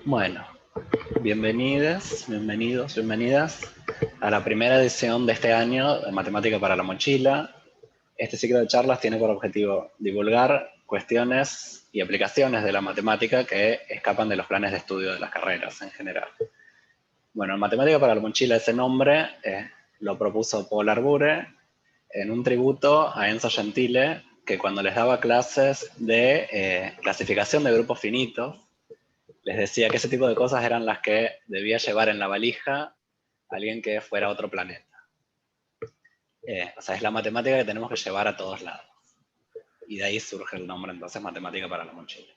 Bueno, bienvenidas a la primera edición de este año de Matemática para la Mochila. Este ciclo de charlas tiene por objetivo divulgar cuestiones y aplicaciones de la matemática que escapan de los planes de estudio de las carreras en general. Bueno, Matemática para la Mochila, ese nombre lo propuso Paul Arbure en un tributo a Enzo Gentile, que cuando les daba clases de clasificación de grupos finitos, les decía que ese tipo de cosas eran las que debía llevar en la valija alguien que fuera a otro planeta. O sea, es la matemática que tenemos que llevar a todos lados. Y de ahí surge el nombre entonces Matemática para la Mochila.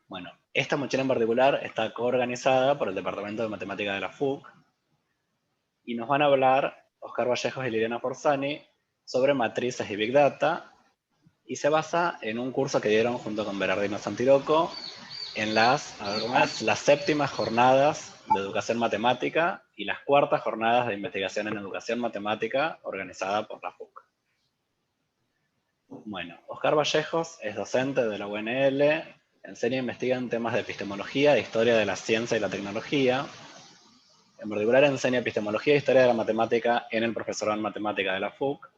Bueno, esta mochila en particular está coorganizada por el Departamento de Matemática de la FUC y nos van a hablar Oscar Vallejos y Liliana Forzani sobre matrices y Big Data, y se basa en un curso que dieron junto con Berardino Santiroco en las séptimas jornadas de educación matemática y las cuartas jornadas de investigación en educación matemática organizada por la FUC. Bueno, Oscar Vallejos es docente de la UNL, enseña e investiga en temas de epistemología e historia de la ciencia y la tecnología. En particular enseña epistemología e historia de la matemática en el profesorado en matemática de la FUC.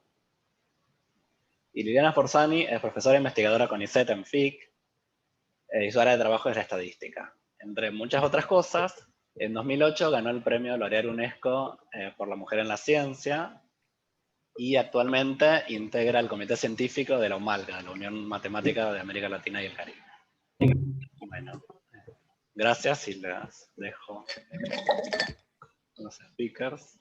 Y Liliana Forzani es profesora e investigadora con ICET en FIC, y su área de trabajo es la estadística. Entre muchas otras cosas, en 2008 ganó el premio Laurear UNESCO por la mujer en la ciencia, y actualmente integra el comité científico de la UMALCA, la Unión Matemática de América Latina y el Caribe. Bueno, gracias y les dejo los speakers.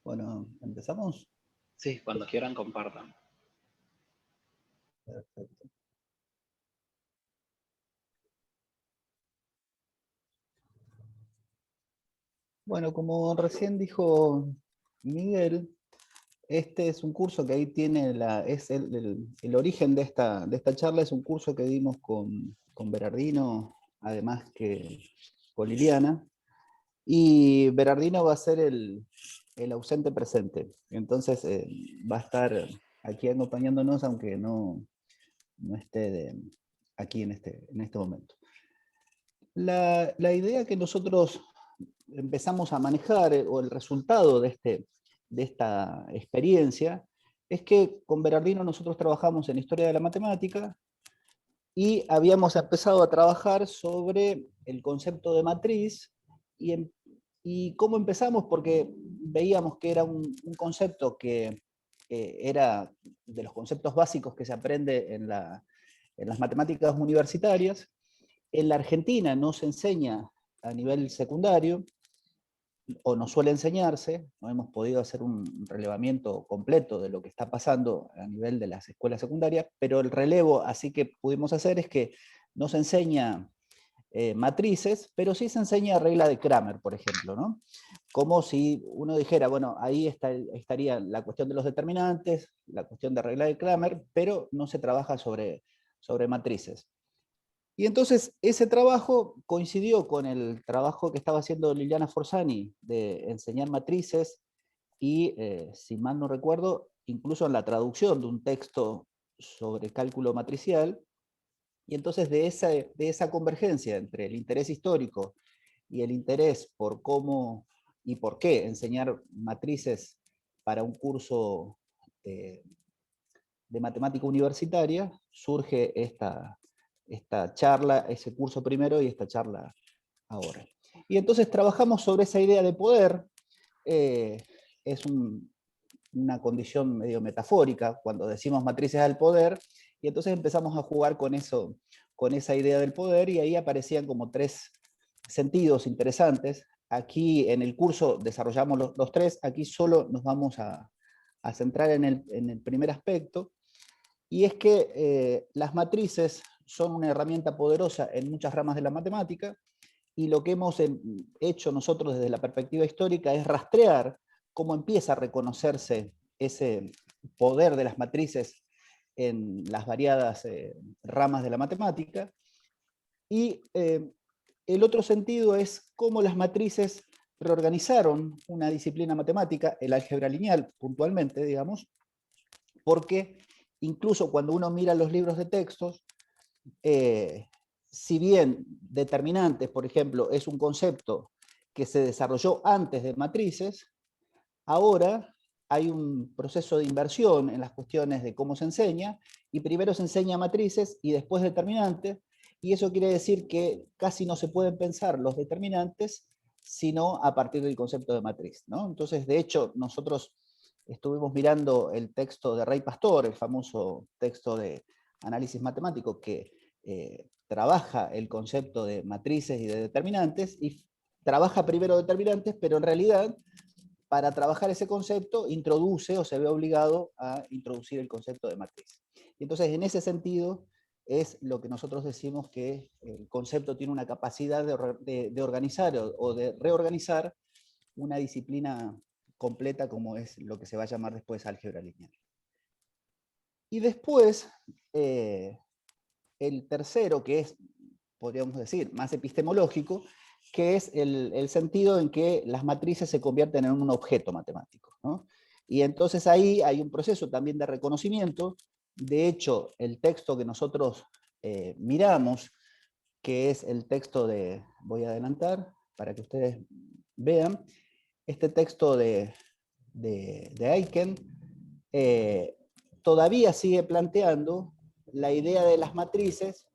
Bueno, ¿empezamos? Sí, cuando quieran compartan. Perfecto. Bueno, como recién dijo Miguel, este es un curso que ahí tiene el origen de esta charla, es un curso que dimos con Berardino, además que con Liliana, y Berardino va a ser el ausente presente, entonces va a estar aquí acompañándonos, aunque no esté aquí en este momento. La idea que nosotros empezamos a manejar, o el resultado de esta experiencia, es que con Berardino nosotros trabajamos en historia de la matemática y habíamos empezado a trabajar sobre el concepto de matriz. Y cómo empezamos, porque veíamos que era un concepto que era de los conceptos básicos que se aprende en las matemáticas universitarias. En la Argentina no se enseña a nivel secundario, o no suele enseñarse, no hemos podido hacer un relevamiento completo de lo que está pasando a nivel de las escuelas secundarias, pero el relevo así que pudimos hacer es que no se enseña matrices, pero sí se enseña regla de Cramer, por ejemplo, ¿no? Como si uno dijera, bueno, ahí estaría la cuestión de los determinantes, la cuestión de regla de Cramer, pero no se trabaja sobre matrices. Y entonces ese trabajo coincidió con el trabajo que estaba haciendo Liliana Forzani de enseñar matrices y, si mal no recuerdo, incluso en la traducción de un texto sobre cálculo matricial. Y entonces de esa convergencia entre el interés histórico y el interés por cómo y por qué enseñar matrices para un curso de matemática universitaria, surge esta charla, ese curso primero y esta charla ahora. Y entonces trabajamos sobre esa idea de poder. Es una condición medio metafórica cuando decimos matrices al poder, y entonces empezamos a jugar con eso, con esa idea del poder, y ahí aparecían como tres sentidos interesantes. Aquí en el curso desarrollamos los tres, aquí solo nos vamos a centrar en el primer aspecto, y es que las matrices son una herramienta poderosa en muchas ramas de la matemática, y lo que hemos hecho nosotros desde la perspectiva histórica es rastrear cómo empieza a reconocerse ese poder de las matrices en las variadas ramas de la matemática. Y el otro sentido es cómo las matrices reorganizaron una disciplina matemática, el álgebra lineal, puntualmente, digamos, porque incluso cuando uno mira los libros de textos, si bien determinantes, por ejemplo, es un concepto que se desarrolló antes de matrices, ahora hay un proceso de inversión en las cuestiones de cómo se enseña, y primero se enseña matrices y después determinantes, y eso quiere decir que casi no se pueden pensar los determinantes sino a partir del concepto de matriz, ¿no? Entonces, de hecho, nosotros estuvimos mirando el texto de Rey Pastor, el famoso texto de análisis matemático que trabaja el concepto de matrices y de determinantes, y trabaja primero determinantes, pero en realidad para trabajar ese concepto introduce o se ve obligado a introducir el concepto de matriz. Y entonces, en ese sentido, es lo que nosotros decimos que el concepto tiene una capacidad de organizar o de reorganizar una disciplina completa como es lo que se va a llamar después álgebra lineal. Y después, el tercero, que es, podríamos decir, más epistemológico, que es el sentido en que las matrices se convierten en un objeto matemático, ¿no? Y entonces ahí hay un proceso también de reconocimiento. De hecho, el texto que nosotros miramos, que es el texto de, voy a adelantar para que ustedes vean, este texto de Aiken, todavía sigue planteando la idea de las matrices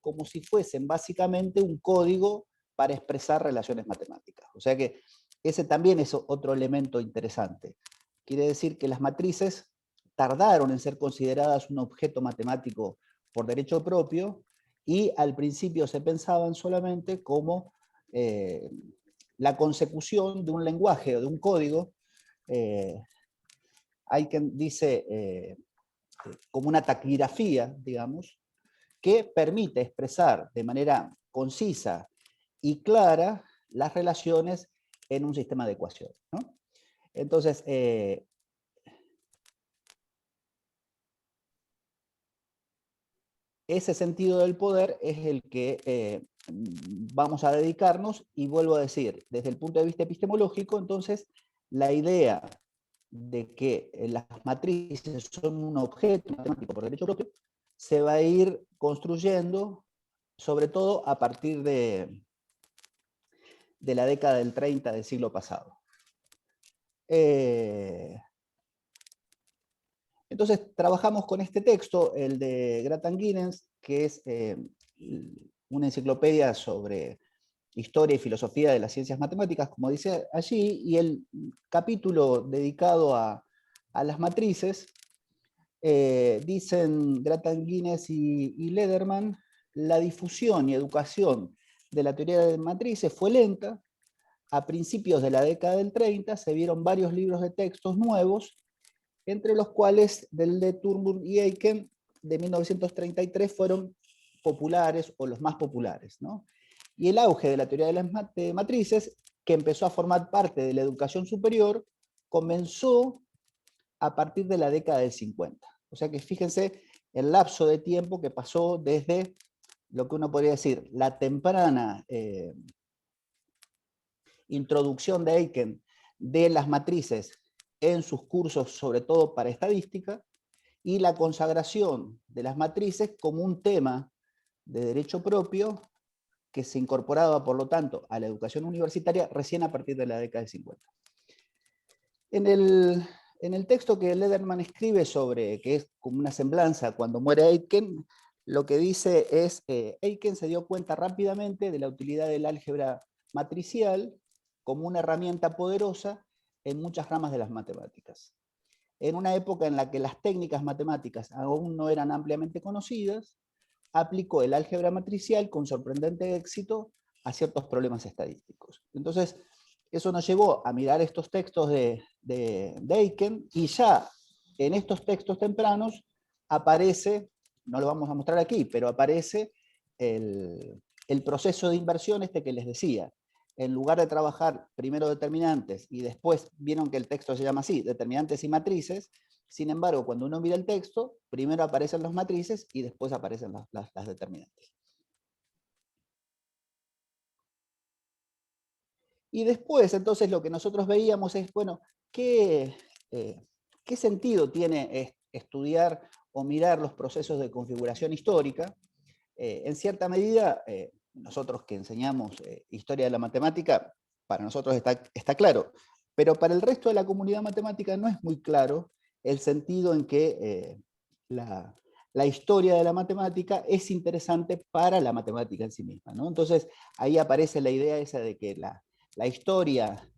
como si fuesen básicamente un código para expresar relaciones matemáticas. O sea que ese también es otro elemento interesante. Quiere decir que las matrices tardaron en ser consideradas un objeto matemático por derecho propio, y al principio se pensaban solamente como la consecución de un lenguaje o de un código. Hay quien dice como una taquigrafía, digamos, que permite expresar de manera concisa y clara las relaciones en un sistema de ecuaciones, ¿no? Entonces, ese sentido del poder es el que vamos a dedicarnos, y vuelvo a decir, desde el punto de vista epistemológico, entonces, la idea de que las matrices son un objeto matemático por derecho propio se va a ir construyendo, sobre todo a partir de la década del 30 del siglo pasado. Entonces, trabajamos con este texto, el de Grattan-Guinness, que es una enciclopedia sobre historia y filosofía de las ciencias matemáticas, como dice allí, y el capítulo dedicado a las matrices, dicen Grattan-Guinness y Lederman, la difusión y educación de la teoría de matrices fue lenta. A principios de la década del 30 se vieron varios libros de textos nuevos, entre los cuales del de Thunberg y Aiken de 1933 fueron populares o los más populares, ¿no? Y el auge de la teoría de las matrices, que empezó a formar parte de la educación superior, comenzó a partir de la década del 50. O sea que fíjense el lapso de tiempo que pasó desde lo que uno podría decir la temprana introducción de Aiken de las matrices en sus cursos, sobre todo para estadística, y la consagración de las matrices como un tema de derecho propio que se incorporaba, por lo tanto, a la educación universitaria recién a partir de la década del 50. En el texto que Lederman escribe sobre, que es como una semblanza cuando muere Aiken, lo que dice es, Aiken se dio cuenta rápidamente de la utilidad del álgebra matricial como una herramienta poderosa en muchas ramas de las matemáticas. En una época en la que las técnicas matemáticas aún no eran ampliamente conocidas, aplicó el álgebra matricial con sorprendente éxito a ciertos problemas estadísticos. Entonces, eso nos llevó a mirar estos textos de Aiken, y ya en estos textos tempranos aparece, no lo vamos a mostrar aquí, pero aparece el proceso de inversión este que les decía. En lugar de trabajar primero determinantes y después, vieron que el texto se llama así, determinantes y matrices. Sin embargo, cuando uno mira el texto, primero aparecen los matrices y después aparecen las determinantes. Y después, entonces, lo que nosotros veíamos es, bueno, ¿qué sentido tiene estudiar o mirar los procesos de configuración histórica? En cierta medida, nosotros que enseñamos historia de la matemática, para nosotros está claro, pero para el resto de la comunidad matemática no es muy claro el sentido en que la historia de la matemática es interesante para la matemática en sí misma, ¿no? Entonces, ahí aparece la idea esa de que la historia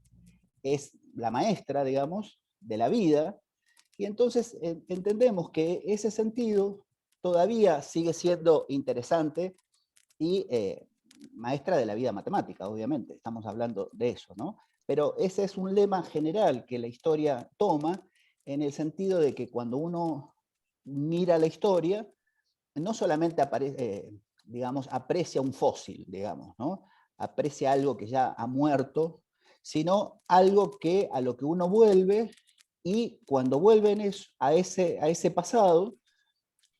es la maestra, digamos, de la vida, y entonces entendemos que ese sentido todavía sigue siendo interesante y maestra de la vida matemática, obviamente, estamos hablando de eso, ¿no? Pero ese es un lema general que la historia toma en el sentido de que cuando uno mira la historia, no solamente digamos, aprecia un fósil, digamos, ¿no? Aprecia algo que ya ha muerto, sino algo que a lo que uno vuelve, y cuando vuelven a ese pasado,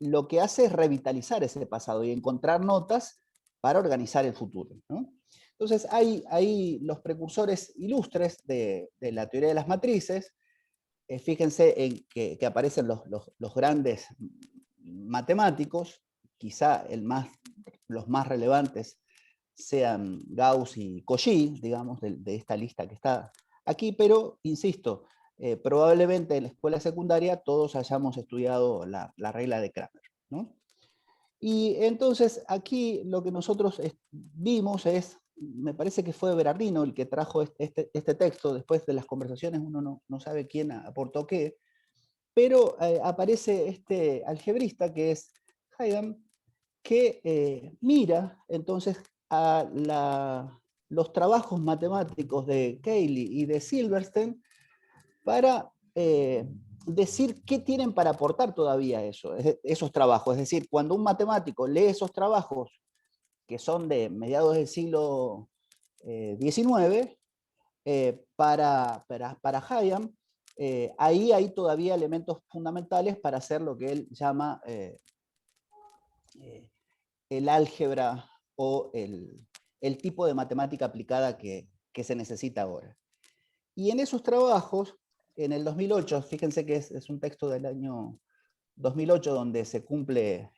lo que hace es revitalizar ese pasado y encontrar notas para organizar el futuro, ¿no? Entonces hay los precursores ilustres de la teoría de las matrices. Fíjense en que aparecen los grandes matemáticos, quizá los más relevantes sean Gauss y Cauchy, digamos, de esta lista que está aquí, pero insisto, probablemente en la escuela secundaria todos hayamos estudiado la regla de Cramer, ¿no? Y entonces aquí lo que nosotros vimos es, me parece que fue Berardino el que trajo este texto, después de las conversaciones uno no sabe quién aportó qué, pero aparece este algebrista que es Haydn, que mira entonces a los trabajos matemáticos de Cayley y de Silverstein para decir qué tienen para aportar todavía esos trabajos. Es decir, cuando un matemático lee esos trabajos que son de mediados del siglo XIX, para Hayam, ahí hay todavía elementos fundamentales para hacer lo que él llama el álgebra o el tipo de matemática aplicada que se necesita ahora. Y en esos trabajos, en el 2008, fíjense que es un texto del año 2008 donde se cumple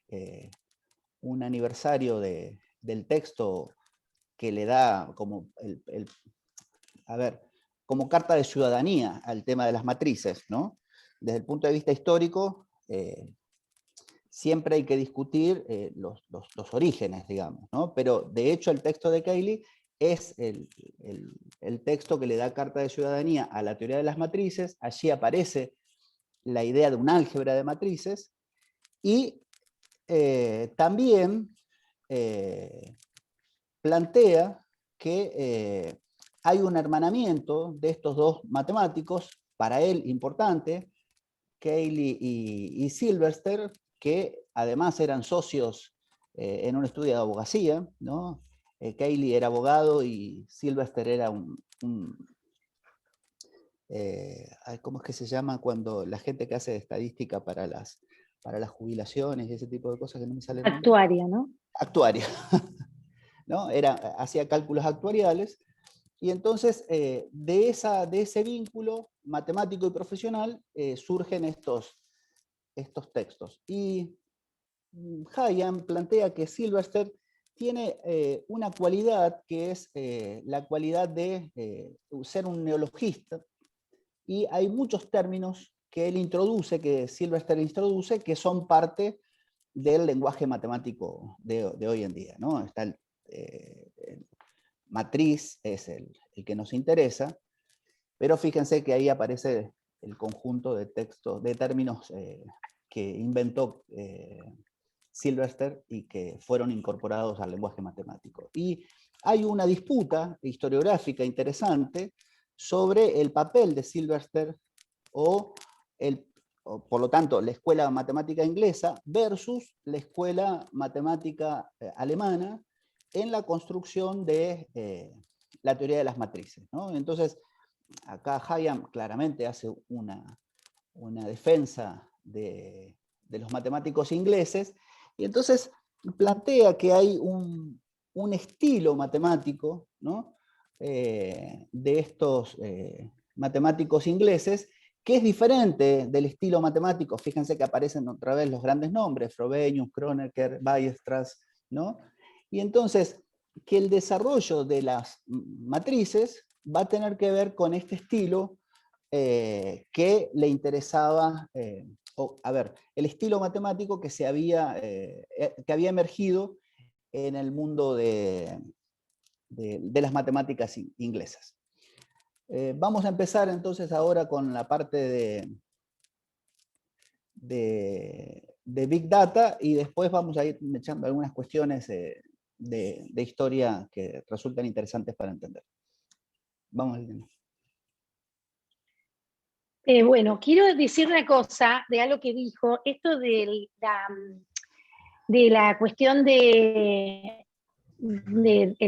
un aniversario del texto que le da como a ver, como carta de ciudadanía al tema de las matrices, ¿no? Desde el punto de vista histórico, siempre hay que discutir los orígenes, digamos, ¿no? Pero de hecho el texto de Cayley es el texto que le da carta de ciudadanía a la teoría de las matrices. Allí aparece la idea de un álgebra de matrices y también plantea que hay un hermanamiento de estos dos matemáticos, para él importante, Cayley y Silverstein, que además eran socios en un estudio de abogacía, ¿no? Cayley era abogado y Silverstein era ¿cómo es que se llama cuando la gente que hace estadística para las jubilaciones y ese tipo de cosas, que no me sale el nombre? Actuaria, ¿no? Actuario, ¿no? Hacía cálculos actuariales. Y entonces, de ese vínculo matemático y profesional surgen estos textos. Y Hayam plantea que Silverstein tiene una cualidad que es la cualidad de ser un neologista, y hay muchos términos que él introduce, que Silverstein introduce, que son parte del lenguaje matemático de hoy en día, ¿no? Está el matriz, es el que nos interesa, pero fíjense que ahí aparece el conjunto de textos, de términos que inventó Silverstein y que fueron incorporados al lenguaje matemático. Y hay una disputa historiográfica interesante sobre el papel de Silverstein o, por lo tanto, la escuela matemática inglesa versus la escuela matemática alemana en la construcción de la teoría de las matrices, ¿no? Entonces, acá Hayam claramente hace una defensa de los matemáticos ingleses, y entonces plantea que hay un estilo matemático, ¿no? de estos matemáticos ingleses, que es diferente del estilo matemático. Fíjense que aparecen otra vez los grandes nombres, Frobenius, Kronecker, Weierstrass, ¿no? Y entonces, que el desarrollo de las matrices va a tener que ver con este estilo que le interesaba, a ver, el estilo matemático que había emergido en el mundo de las matemáticas inglesas. Vamos a empezar entonces ahora con la parte de Big Data y después vamos a ir echando algunas cuestiones de historia que resultan interesantes para entender. Vamos, Liliana. Bueno, quiero decir una cosa de algo que dijo, esto de la cuestión del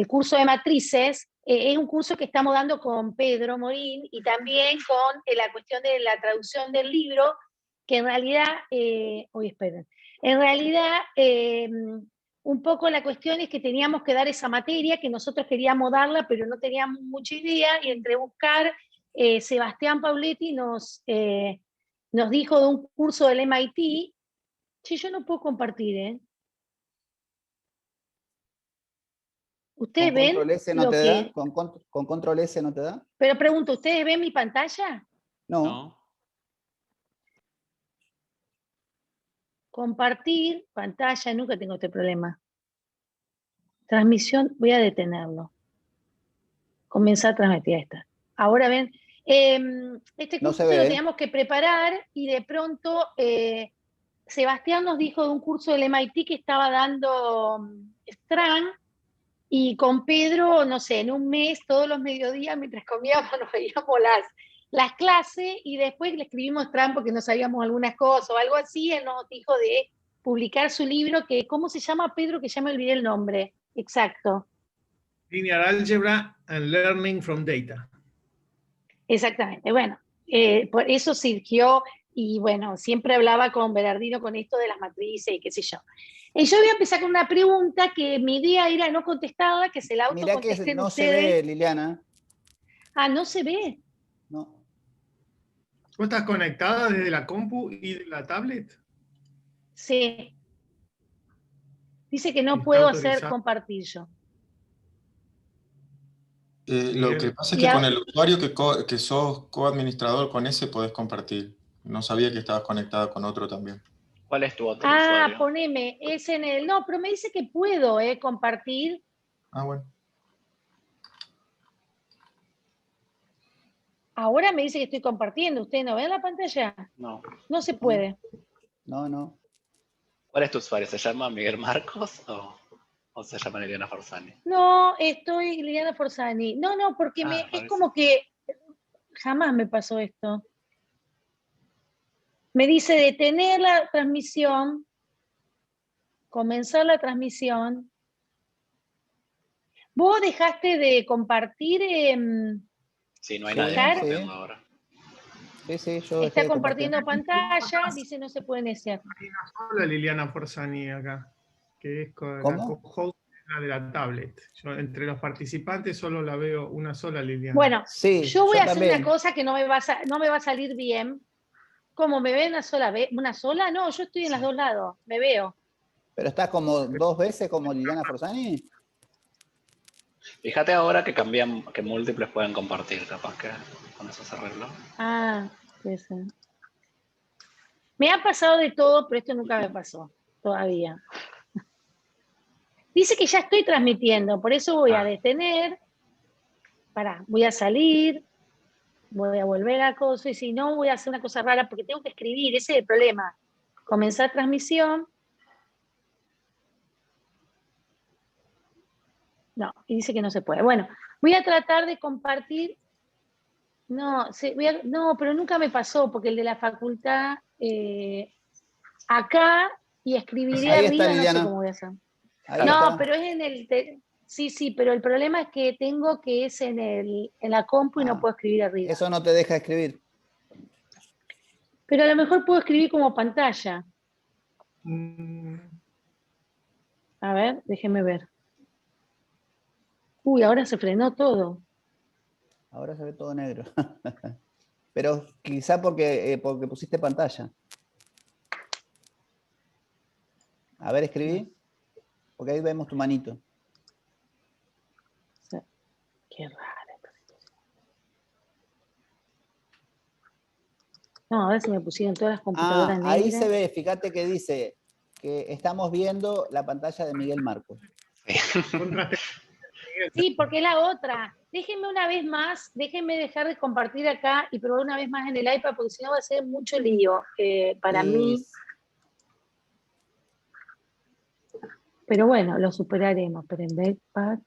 curso de matrices, es un curso que estamos dando con Pedro Morín y también con la cuestión de la traducción del libro, que en realidad, en realidad un poco la cuestión es que teníamos que dar esa materia, que nosotros queríamos darla, pero no teníamos mucha idea, y entre buscar, Sebastián Pauletti nos dijo de un curso del MIT. Sí, yo no puedo compartir, ¿eh? ¿Ustedes ven ¿Control S no te da? ¿Con Control S no te da? Pero pregunto, ¿ustedes ven mi pantalla? No. Compartir pantalla, nunca tengo este problema. Transmisión, voy a detenerlo. Comenzar a transmitir, ahí está. Ahora ven, este curso no se ve, lo teníamos que preparar y de pronto Sebastián nos dijo de un curso del MIT que estaba dando Strang, y con Pedro, no sé, en un mes, todos los mediodías, mientras comíamos, nos veíamos las clases, y después le escribimos Strang porque no sabíamos algunas cosas o algo así. Él nos dijo de publicar su libro, que, ¿cómo se llama, Pedro? Que ya me olvidé el nombre. Exacto. Linear Algebra and Learning from Data. Exactamente. Bueno, por eso surgió, y bueno, siempre hablaba con Bernardino con esto de las matrices y qué sé yo. Yo voy a empezar con una pregunta que mi idea era no contestada, que se la autocontesten Mirá que no ustedes. se ve, Liliana. Ah, ¿no se ve? No. ¿Vos estás conectada desde la compu y de la tablet? Sí. Dice que no Está puedo autorizado. hacer compartir yo. Lo que pasa es que con el usuario que sos coadministrador, con ese podés compartir. No sabía que estabas conectada con otro también. ¿Cuál es tu otro usuario? Poneme, es en el... No, pero me dice que puedo compartir. Ah, bueno. Ahora me dice que estoy compartiendo. ¿Ustedes no ven la pantalla? No. No se puede. No. ¿Cuál es tu usuario? ¿Se llama Miguel Marcos o se llama Liliana Forzani? No, estoy Liliana Forzani. No, porque es como que jamás me pasó esto. Me dice detener la transmisión, comenzar la transmisión. ¿Vos dejaste de compartir? Sí, no hay Sí, nadie compartiendo ahora. Sí, yo está compartiendo pantalla, dice no se puede iniciar. Hay una sola Liliana Forzani acá, que es con la co-host de la tablet. Yo entre los participantes solo la veo una sola Liliana. Bueno, sí, yo voy a hacer también. una cosa que no me va a salir bien. ¿Cómo me ve una sola vez? ¿Una sola? No, yo estoy en los dos lados, me veo. ¿Pero estás como 2 veces como Liliana Forzani? Fíjate ahora que cambian, que múltiples pueden compartir, capaz que con eso se arregló. Sí. Me ha pasado de todo, pero esto nunca me pasó todavía. Dice que ya estoy transmitiendo, por eso voy a detener. Voy a salir, voy a volver a cosa, y si no voy a hacer una cosa rara porque tengo que escribir, ese es el problema. Comenzar transmisión. No, y dice que no se puede. Bueno, voy a tratar de compartir. No, pero nunca me pasó, porque el de la facultad, acá, y escribiré Ahí arriba, está, no sé Liliana. cómo voy a hacer. Ahí No, está. pero es en el... Sí, pero el problema es que tengo que es en la compu y no puedo escribir arriba. Eso no te deja escribir. Pero a lo mejor puedo escribir como pantalla. A ver, déjeme ver. Uy, ahora se frenó todo. Ahora se ve todo negro. Pero quizá porque pusiste pantalla. A ver, escribí. Porque ahí vemos tu manito. Qué raro. No, a ver si me pusieron todas las computadoras negras. Ahí se ve, fíjate que dice que estamos viendo la pantalla de Miguel Marcos. Sí, porque es la otra. Déjenme una vez más, déjenme dejar de compartir acá y probar una vez más en el iPad, porque si no va a ser mucho lío para mí. Pero bueno, lo superaremos. Pero en iPad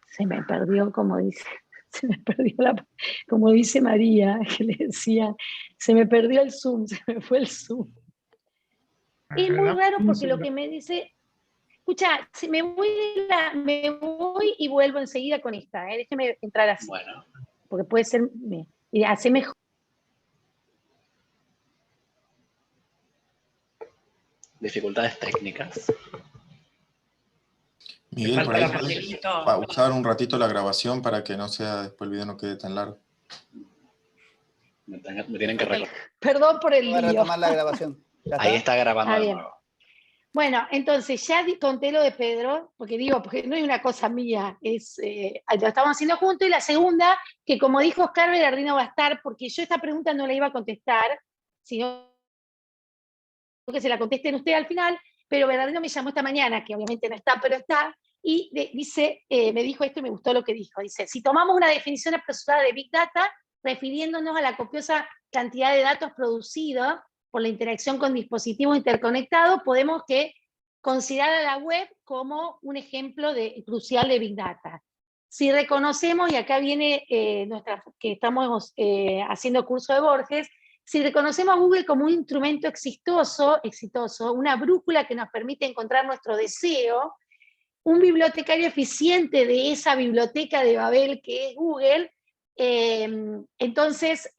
se me perdió, como dice, se me perdió como dice María, que le decía, se me perdió el Zoom, se me fue el Zoom. Es muy raro porque lo que me dice, escucha, si me voy y vuelvo enseguida con esta, déjeme entrar así. Bueno. Porque puede ser, y hace mejor. Dificultades técnicas. Miguel, por ahí podés pausar un ratito la grabación para que no sea, después el video no quede tan largo. Me tienen que recordar. Perdón por el lío. Voy a retomar la grabación. Ahí está grabando de nuevo. Bueno, entonces ya conté lo de Pedro, porque no es una cosa mía, lo estamos haciendo juntos, y la segunda, que como dijo Oscar, Bernardino va a estar, porque yo esta pregunta no la iba a contestar, sino que se la contesten ustedes al final, pero Bernardino me llamó esta mañana, que obviamente no está, pero está, y me dijo esto y me gustó lo que dijo. Dice, si tomamos una definición apresurada de Big Data, refiriéndonos a la copiosa cantidad de datos producidos por la interacción con dispositivos interconectados, podemos considerar a la web como un ejemplo crucial de Big Data. Si reconocemos, y acá viene que estamos haciendo curso de Borges, si reconocemos a Google como un instrumento exitoso, una brújula que nos permite encontrar nuestro deseo, un bibliotecario eficiente de esa biblioteca de Babel que es Google, entonces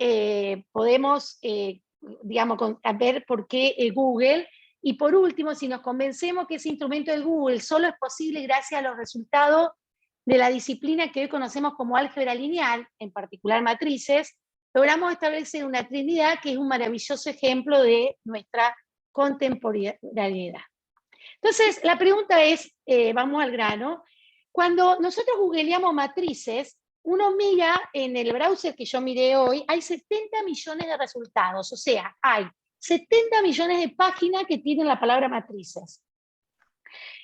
podemos ver por qué Google. Y por último, si nos convencemos que ese instrumento de Google solo es posible gracias a los resultados de la disciplina que hoy conocemos como álgebra lineal, en particular matrices, logramos establecer una trinidad que es un maravilloso ejemplo de nuestra contemporaneidad. Entonces, la pregunta es, vamos al grano, cuando nosotros googleamos matrices, uno mira en el browser que yo miré hoy, hay 70 millones de resultados, o sea, hay 70 millones de páginas que tienen la palabra matrices.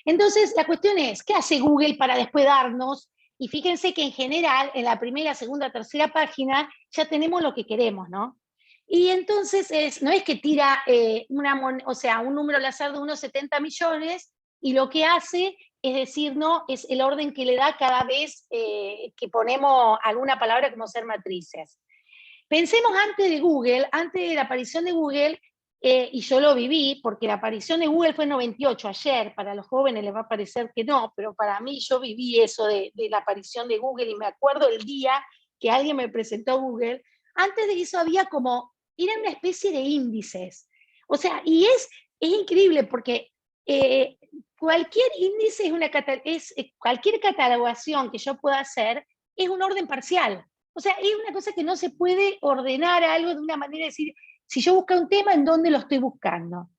Entonces, la cuestión es, ¿qué hace Google para después darnos? Y fíjense que en general, en la primera, segunda, tercera página, ya tenemos lo que queremos, ¿no? Y entonces, no es que tira un número al azar de unos 70 millones, y lo que hace es decir, no, es el orden que le da cada vez que ponemos alguna palabra como ser matrices. Pensemos antes de Google, antes de la aparición de Google, y yo lo viví, porque la aparición de Google fue en 98, ayer, para los jóvenes les va a parecer que no, pero para mí yo viví eso de la aparición de Google, y me acuerdo el día que alguien me presentó Google. Antes de eso había era una especie de índices, o sea, y es increíble, porque cualquier índice cualquier catalogación que yo pueda hacer es un orden parcial. O sea, es una cosa que no se puede ordenar algo de una manera de decir, si yo busco un tema, ¿en dónde lo estoy buscando?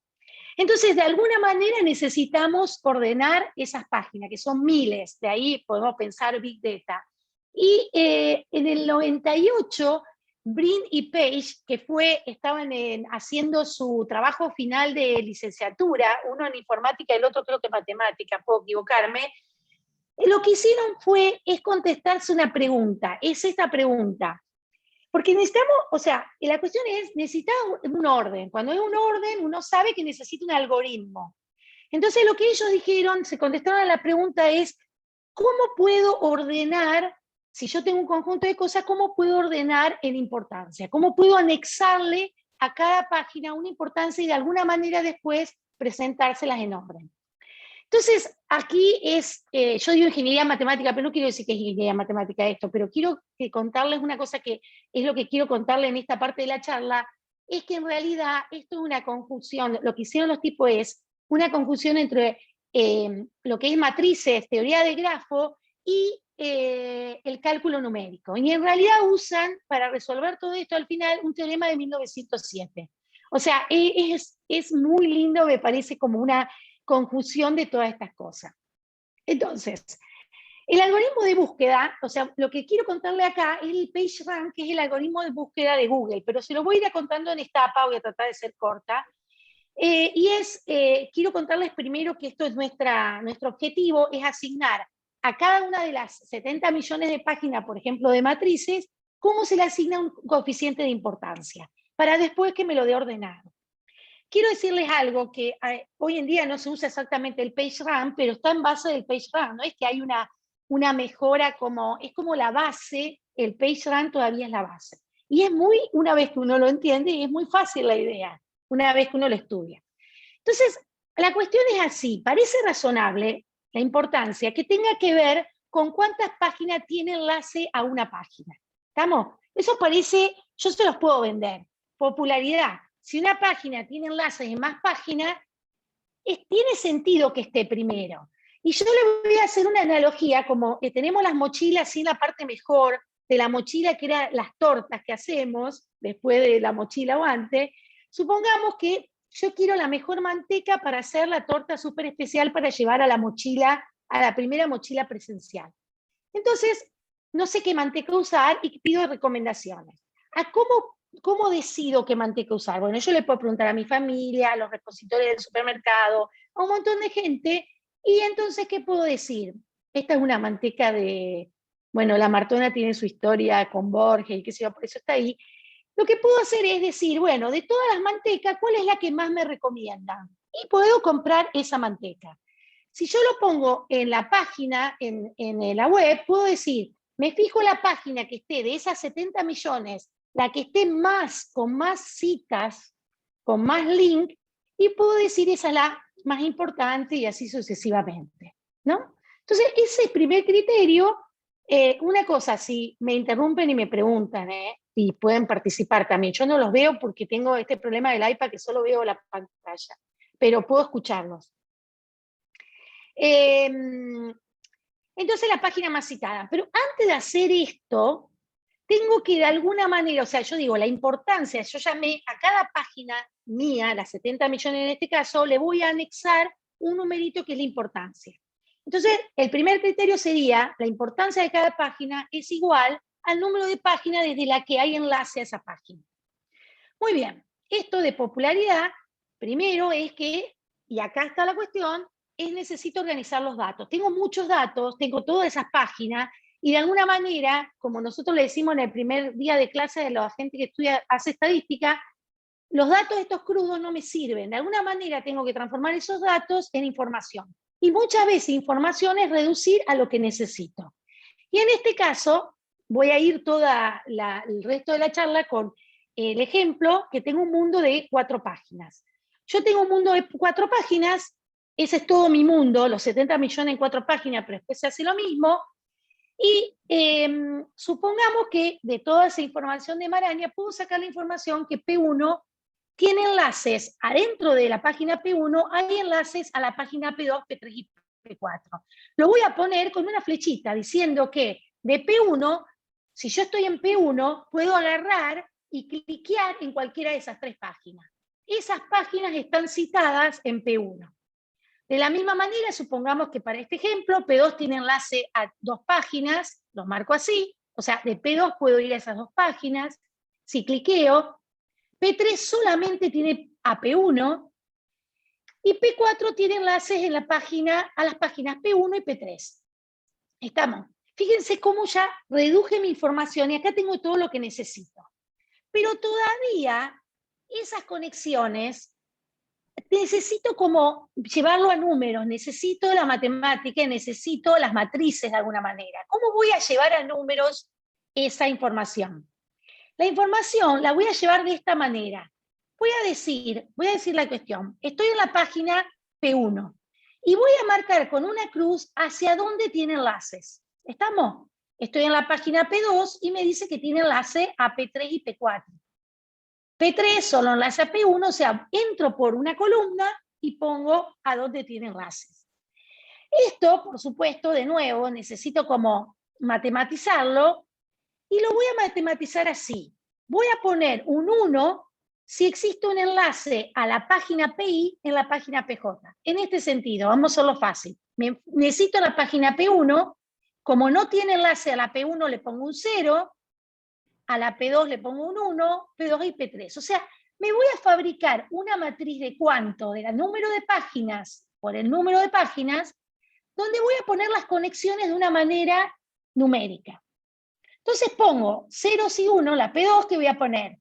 Entonces, de alguna manera necesitamos ordenar esas páginas, que son miles, de ahí podemos pensar Big Data. Y en el 98, Brin y Page, que estaban haciendo su trabajo final de licenciatura, uno en informática y el otro creo que en matemática, puedo equivocarme, lo que hicieron es contestarse una pregunta, es esta pregunta. Porque la cuestión es, necesitamos un orden. Cuando es un orden, uno sabe que necesita un algoritmo. Entonces lo que ellos dijeron, se contestaron a la pregunta es, ¿cómo puedo ordenar, si yo tengo un conjunto de cosas, cómo puedo ordenar en importancia? ¿Cómo puedo anexarle a cada página una importancia y de alguna manera después presentárselas en orden? Entonces, aquí yo digo ingeniería matemática, pero no quiero decir que es ingeniería matemática esto, pero quiero contarles una cosa que es lo que quiero contarles en esta parte de la charla, es que en realidad esto es una conjunción, lo que hicieron los tipos es una conjunción entre lo que es matrices, teoría de grafo, y el cálculo numérico. Y en realidad usan, para resolver todo esto al final, un teorema de 1907. O sea, es muy lindo, me parece como una conjunción de todas estas cosas. Entonces, el algoritmo de búsqueda, o sea, lo que quiero contarle acá es el PageRank, que es el algoritmo de búsqueda de Google, pero se lo voy a ir contando en esta etapa, voy a tratar de ser corta. Quiero contarles primero que esto es nuestro objetivo, es asignar a cada una de las 70 millones de páginas, por ejemplo, de matrices, cómo se le asigna un coeficiente de importancia, para después que me lo dé ordenado. Quiero decirles algo que hoy en día no se usa exactamente el PageRank, pero está en base del PageRank, no es que hay una mejora es como la base, el PageRank todavía es la base. Y es una vez que uno lo entiende, es muy fácil la idea, una vez que uno lo estudia. Entonces, la cuestión es así, parece razonable la importancia que tenga que ver con cuántas páginas tiene enlace a una página. ¿Estamos? Eso parece, yo se los puedo vender. Popularidad. Si una página tiene enlaces en más páginas, tiene sentido que esté primero. Y yo le voy a hacer una analogía, como que tenemos las mochilas sin la parte mejor de la mochila, que eran las tortas que hacemos después de la mochila o antes. Supongamos que yo quiero la mejor manteca para hacer la torta súper especial para llevar a la mochila, a la primera mochila presencial. Entonces, no sé qué manteca usar y pido recomendaciones. ¿Cómo decido qué manteca usar? Bueno, yo le puedo preguntar a mi familia, a los repositores del supermercado, a un montón de gente, y entonces, ¿qué puedo decir? Esta es una manteca bueno, la Martona tiene su historia con Borges y qué sé yo, por eso está ahí. Lo que puedo hacer es decir, bueno, de todas las mantecas, ¿cuál es la que más me recomiendan? Y puedo comprar esa manteca. Si yo lo pongo en la página, en la web, puedo decir, me fijo la página que esté de esas 70 millones, la que esté con más citas, con más link, y puedo decir esa es la más importante y así sucesivamente, ¿no? Entonces, ese primer criterio, una cosa, si me interrumpen y me preguntan, y pueden participar también. Yo no los veo porque tengo este problema del iPad que solo veo la pantalla, pero puedo escucharlos. Entonces, la página más citada. Pero antes de hacer esto, tengo que de alguna manera, o sea, yo digo, la importancia, yo llamé a cada página mía, las 70 millones en este caso, le voy a anexar un numerito que es la importancia. Entonces, el primer criterio sería, la importancia de cada página es igual al número de páginas desde la que hay enlace a esa página. Muy bien, esto de popularidad, primero es que, y acá está la cuestión, necesito organizar los datos. Tengo muchos datos, tengo todas esas páginas, y de alguna manera, como nosotros le decimos en el primer día de clase de la gente que hace estadística, los datos estos crudos no me sirven. De alguna manera tengo que transformar esos datos en información. Y muchas veces información es reducir a lo que necesito. Y en este caso, voy a ir el resto de la charla con el ejemplo que tengo un mundo de 4 páginas. Yo tengo un mundo de 4 páginas, ese es todo mi mundo, los 70 millones en 4 páginas, pero después se hace lo mismo. Y supongamos que de toda esa información de maraña puedo sacar la información que P1 tiene enlaces adentro de la página P1, hay enlaces a la página P2, P3 y P4. Lo voy a poner con una flechita diciendo que de P1, si yo estoy en P1, puedo agarrar y cliquear en cualquiera de esas 3 páginas. Esas páginas están citadas en P1. De la misma manera, supongamos que para este ejemplo, P2 tiene enlace a 2 páginas, los marco así, o sea, de P2 puedo ir a esas 2 páginas, si cliqueo, P3 solamente tiene a P1, y P4 tiene enlaces a las páginas P1 y P3. ¿Estamos? Fíjense cómo ya reduje mi información y acá tengo todo lo que necesito. Pero todavía esas conexiones necesito como llevarlo a números, necesito la matemática, necesito las matrices de alguna manera. ¿Cómo voy a llevar a números esa información? La información la voy a llevar de esta manera. Voy a decir la cuestión. Estoy en la página P1 y voy a marcar con una cruz hacia dónde tiene enlaces. ¿Estamos? Estoy en la página P2 y me dice que tiene enlace a P3 y P4. P3 solo enlace a P1, o sea, entro por una columna y pongo a dónde tiene enlaces. Esto, por supuesto, de nuevo, necesito como matematizarlo, y lo voy a matematizar así. Voy a poner un 1 si existe un enlace a la página PI en la página PJ. En este sentido, vamos a hacerlo fácil. Necesito la página P1, como no tiene enlace a la P1 le pongo un 0, a la P2 le pongo un 1, P2 y P3. O sea, me voy a fabricar una matriz de cuánto, del número de páginas por el número de páginas, donde voy a poner las conexiones de una manera numérica. Entonces pongo ceros y 1, la P2, que voy a poner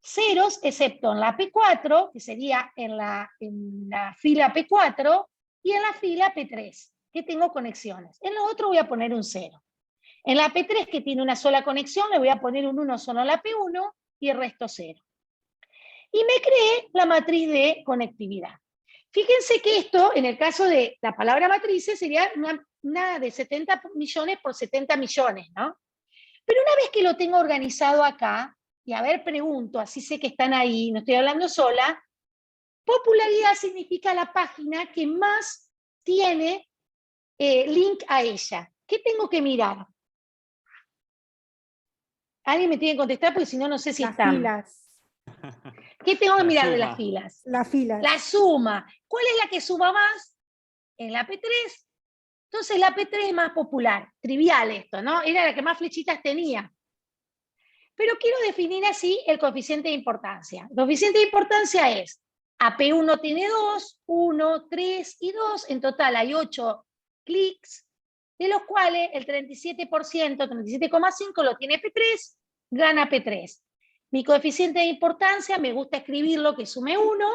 ceros, excepto en la P4, que sería en la fila P4, y en la fila P3, que tengo conexiones. En lo otro voy a poner un 0. En la P3, que tiene una sola conexión, le voy a poner un 1 solo a la P1 y el resto 0. Y me creé la matriz de conectividad. Fíjense que esto, en el caso de la palabra matrices, sería una de 70 millones por 70 millones, ¿no? Pero una vez que lo tengo organizado acá, y a ver, pregunto, así sé que están ahí, no estoy hablando sola, popularidad significa la página que más tiene link a ella. ¿Qué tengo que mirar? Alguien me tiene que contestar porque si no, no sé si están. Las filas. ¿Qué tengo que La mirar suma. de las filas? Las filas. La suma. ¿Cuál es la que suma más? En la P3. Entonces la P3 es más popular. Trivial esto, ¿no? Era la que más flechitas tenía. Pero quiero definir así el coeficiente de importancia. El coeficiente de importancia es, AP1 tiene 2, 1, 3 y 2. En total hay 8 clics, de los cuales el 37%, 37,5 lo tiene P3, gana P3. Mi coeficiente de importancia, me gusta escribirlo que sume 1,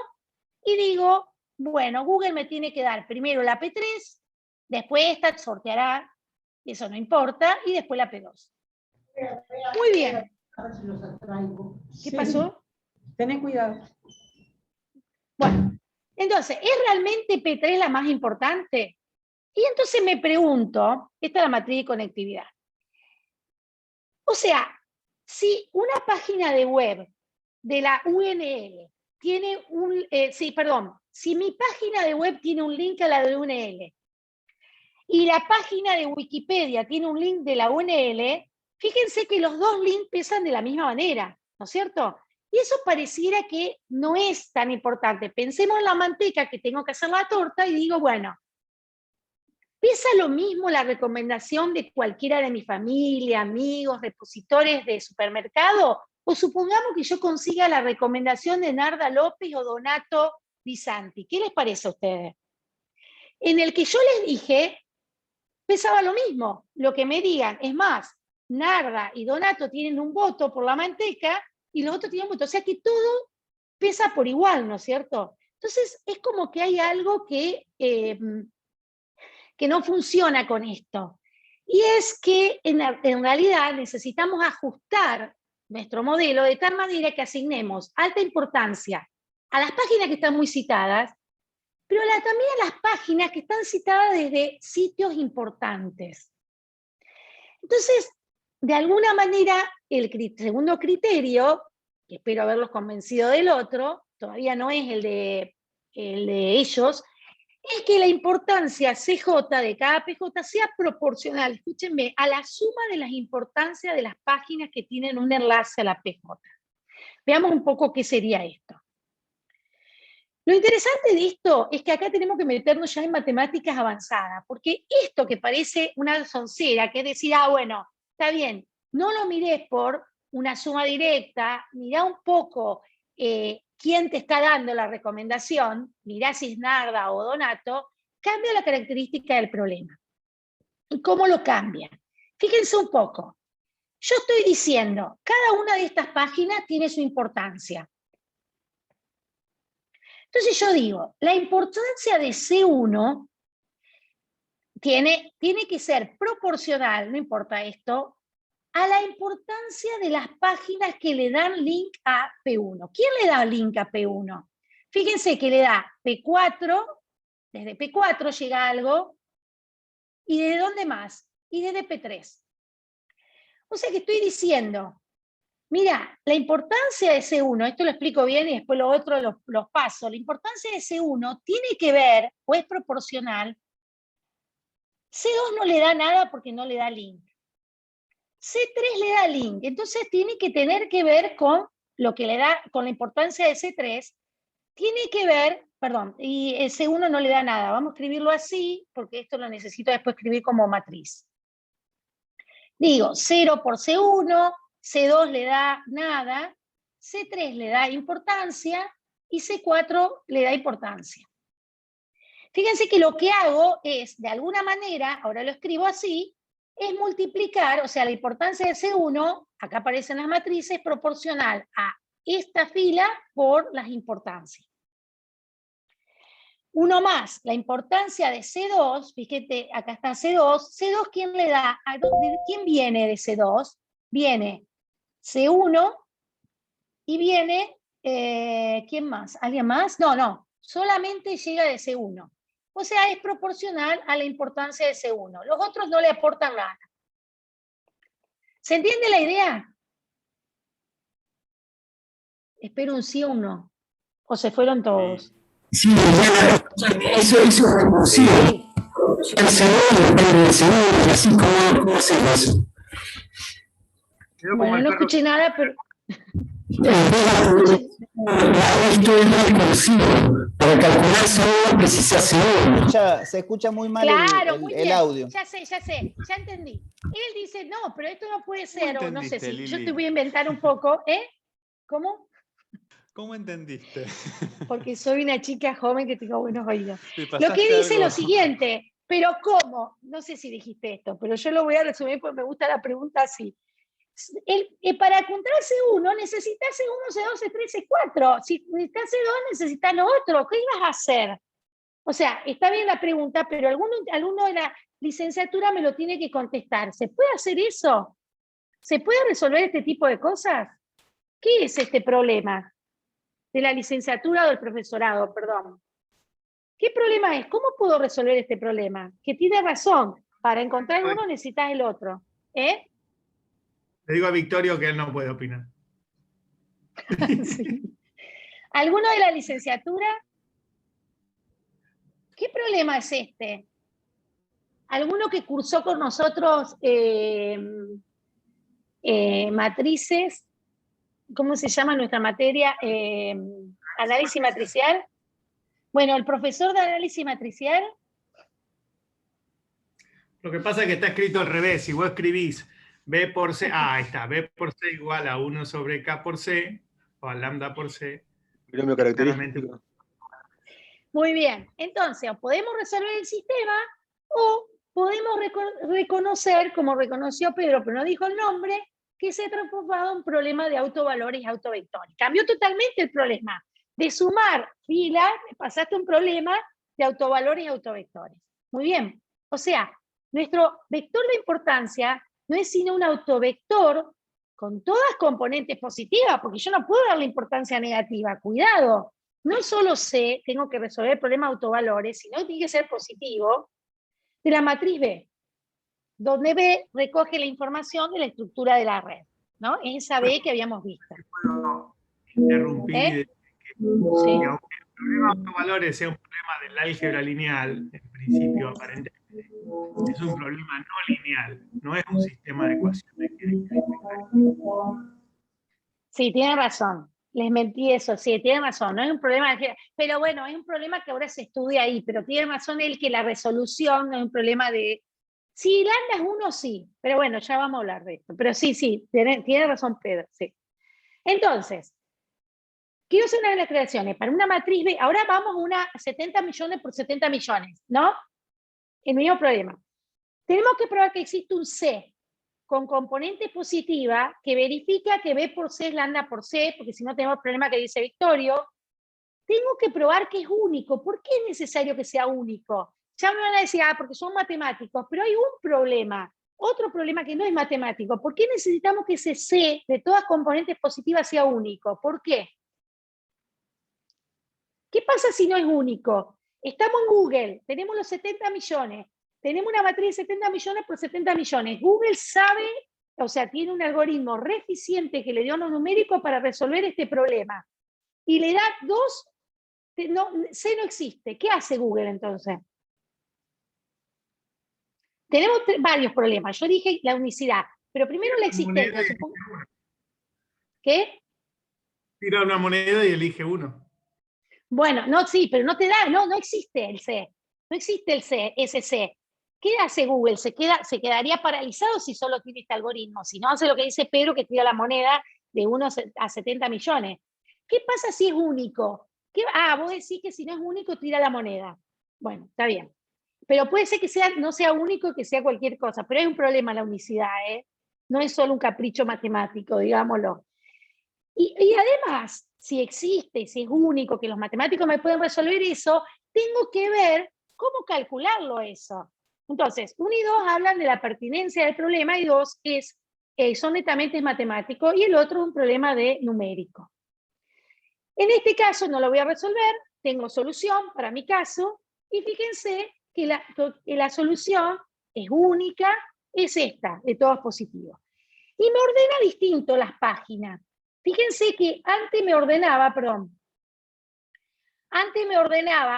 y digo, bueno, Google me tiene que dar primero la P3, después esta sorteará, eso no importa, y después la P2. Muy bien. A ver si los atraigo. ¿Qué pasó? Tened cuidado. Bueno, entonces, ¿es realmente P3 la más importante? Y entonces me pregunto, esta es la matriz de conectividad. O sea, si una página de web de la UNL tiene un, si mi página de web tiene un link a la de UNL y la página de Wikipedia tiene un link de la UNL, fíjense que los dos links pesan de la misma manera, ¿no es cierto? Y eso pareciera que no es tan importante. Pensemos en la manteca, que tengo que hacer la torta, y digo, bueno, ¿pesa lo mismo la recomendación de cualquiera de mi familia, amigos, repositores de supermercado? O supongamos que yo consiga la recomendación de Narda López o Donato Di Santi. ¿Qué les parece a ustedes? En el que yo les dije, pesaba lo mismo, lo que me digan. Es más, Narda y Donato tienen un voto por la manteca y los otros tienen un voto. O sea que todo pesa por igual, ¿no es cierto? Entonces es como que hay algo que no funciona con esto. Y es que en realidad necesitamos ajustar nuestro modelo de tal manera que asignemos alta importancia a las páginas que están muy citadas, pero también a las páginas que están citadas desde sitios importantes. Entonces, de alguna manera, el segundo criterio, que espero haberlos convencido del otro, todavía no es el de ellos, es que la importancia CJ de cada PJ sea proporcional, escúchenme, a la suma de las importancias de las páginas que tienen un enlace a la PJ. Veamos un poco qué sería esto. Lo interesante de esto es que acá tenemos que meternos ya en matemáticas avanzadas, porque esto que parece una soncera, que es decir, bueno, está bien, no lo mirés por una suma directa, mirá un poco quién te está dando la recomendación, mirá si es Narda o Donato, cambia la característica del problema. ¿Y cómo lo cambia? Fíjense un poco. Yo estoy diciendo, cada una de estas páginas tiene su importancia. Entonces yo digo, la importancia de C1 tiene que ser proporcional, no importa esto, a la importancia de las páginas que le dan link a P1. ¿Quién le da link a P1? Fíjense que le da P4, desde P4 llega algo, ¿y de dónde más? Y desde P3. O sea que estoy diciendo, mira, la importancia de C1, esto lo explico bien y después lo otro los paso, la importancia de C1 tiene que ver, o es proporcional, C2 no le da nada porque no le da link. C3 le da link, entonces tiene que tener que ver con lo que le da, con la importancia de C3, tiene que ver, perdón, y el C1 no le da nada. Vamos a escribirlo así, porque esto lo necesito después escribir como matriz. Digo, 0 por C1, C2 le da nada, C3 le da importancia, y C4 le da importancia. Fíjense que lo que hago es, de alguna manera, ahora lo escribo así, es multiplicar, o sea, la importancia de C1, acá aparecen las matrices, proporcional a esta fila por las importancias. Uno más, la importancia de C2, fíjate, acá está C2, C2 ¿quién le da? ¿Quién viene de C2? Viene C1 y viene, ¿quién más? ¿Alguien más? No, solamente llega de C1. O sea, es proporcional a la importancia de C1. Los otros no le aportan nada. ¿Se entiende la idea? Espero un sí o un no. ¿O se fueron todos? Sí, eso es recursivo. El segundo depende del segundo, y así como hacemos eso. Bueno, no escuché nada, pero... Esto es recursivo. Para calcular segundo precisa segundo. Se escucha muy mal claro, el audio. Ya sé, ya entendí. Él dice, no, pero esto no puede ser, o no sé si Lili? Yo te voy a inventar un poco, ¿eh? ¿Cómo? ¿Cómo entendiste? Porque soy una chica joven que tengo buenos oídos. Lo que dice es lo siguiente, pero ¿cómo? No sé si dijiste esto, pero yo lo voy a resumir porque me gusta la pregunta así. Para encontrar C1 necesitas C1, C2, C3, C4. Si necesitas C2 necesitas lo otro. ¿Qué ibas a hacer? O sea, está bien la pregunta, pero alumno de la licenciatura me lo tiene que contestar. ¿Se puede hacer eso? ¿Se puede resolver este tipo de cosas? ¿Qué es este problema? De la licenciatura o del profesorado, perdón. ¿Qué problema es? ¿Cómo puedo resolver este problema? Que tiene razón. Para encontrar uno necesitas el otro. ¿Eh? Le digo a Victorio que él no puede opinar. Sí. ¿Alguno de la licenciatura? ¿Qué problema es este? ¿Alguno que cursó con nosotros matrices? ¿Cómo se llama nuestra materia? Análisis matricial. Bueno, el profesor de análisis matricial. Lo que pasa es que está escrito al revés. Si vos escribís B por C, ahí está, B por C igual a 1 sobre K por C, o a lambda por C. Binomio característico. Muy bien, entonces, o podemos resolver el sistema, o podemos reconocer, como reconoció Pedro, pero no dijo el nombre, que se ha transformado en un problema de autovalores y autovectores. Cambió totalmente el problema. De sumar filas, pasaste a un problema de autovalores y autovectores. Muy bien. O sea, nuestro vector de importancia no es sino un autovector con todas componentes positivas, porque yo no puedo darle importancia negativa. Cuidado. No solo sé, tengo que resolver el problema de autovalores, sino que tiene que ser positivo, de la matriz B, donde B recoge la información de la estructura de la red, ¿no? Esa B que habíamos visto. Puedo interrumpir y decir que aunque el problema de autovalores sea un problema del álgebra lineal, en principio, aparentemente, es un problema no lineal, no es un sistema de ecuaciones que Sí, tiene razón. Les mentí eso, sí, tiene razón, no es un problema, pero bueno, es un problema que ahora se estudia ahí, pero tiene razón él que la resolución no es un problema de... Si lambda es 1, sí, pero bueno, ya vamos a hablar de esto. Pero sí, tiene razón Pedro, sí. Entonces, quiero hacer una de las creaciones para una matriz B, ahora vamos a una 70 millones por 70 millones, ¿no? El mismo problema. Tenemos que probar que existe un C con componente positiva que verifica que B por C es lambda por C, porque si no tenemos el problema que dice Victorio. Tengo que probar que es único. ¿Por qué es necesario que sea único? Ya me van a decir, porque son matemáticos, pero hay un problema, otro problema que no es matemático. ¿Por qué necesitamos que ese C de todas componentes positivas sea único? ¿Por qué? ¿Qué pasa si no es único? Estamos en Google, tenemos los 70 millones, tenemos una matriz de 70 millones por 70 millones. Google sabe, o sea, tiene un algoritmo re eficiente que le dio a los numéricos para resolver este problema. Y le da 2, no, C no existe. ¿Qué hace Google entonces? tenemos varios problemas. Yo dije la unicidad, pero primero la existencia. ¿Qué? Tira una moneda y elige uno. Bueno, no, sí, pero no te da, no existe el C. No existe el C, ese C. ¿Qué hace Google? Se quedaría paralizado si solo tiene este algoritmo. Si no hace lo que dice Pedro, que tira la moneda de 1 a 70 millones. ¿Qué pasa si es único? Vos decís que si no es único, tira la moneda. Bueno, está bien. Pero puede ser que no sea único, que sea cualquier cosa. Pero hay un problema la unicidad, ¿eh? No es solo un capricho matemático, digámoslo. Y además, si existe y si es único, que los matemáticos me pueden resolver eso, tengo que ver cómo calcularlo eso. Entonces, 1 y 2 hablan de la pertinencia del problema y 2 son netamente matemáticos y el otro es un problema de numérico. En este caso no lo voy a resolver, tengo solución para mi caso y fíjense que la solución es única, es esta, de todos positivos. Y me ordena distinto las páginas. Fíjense que antes me ordenaba,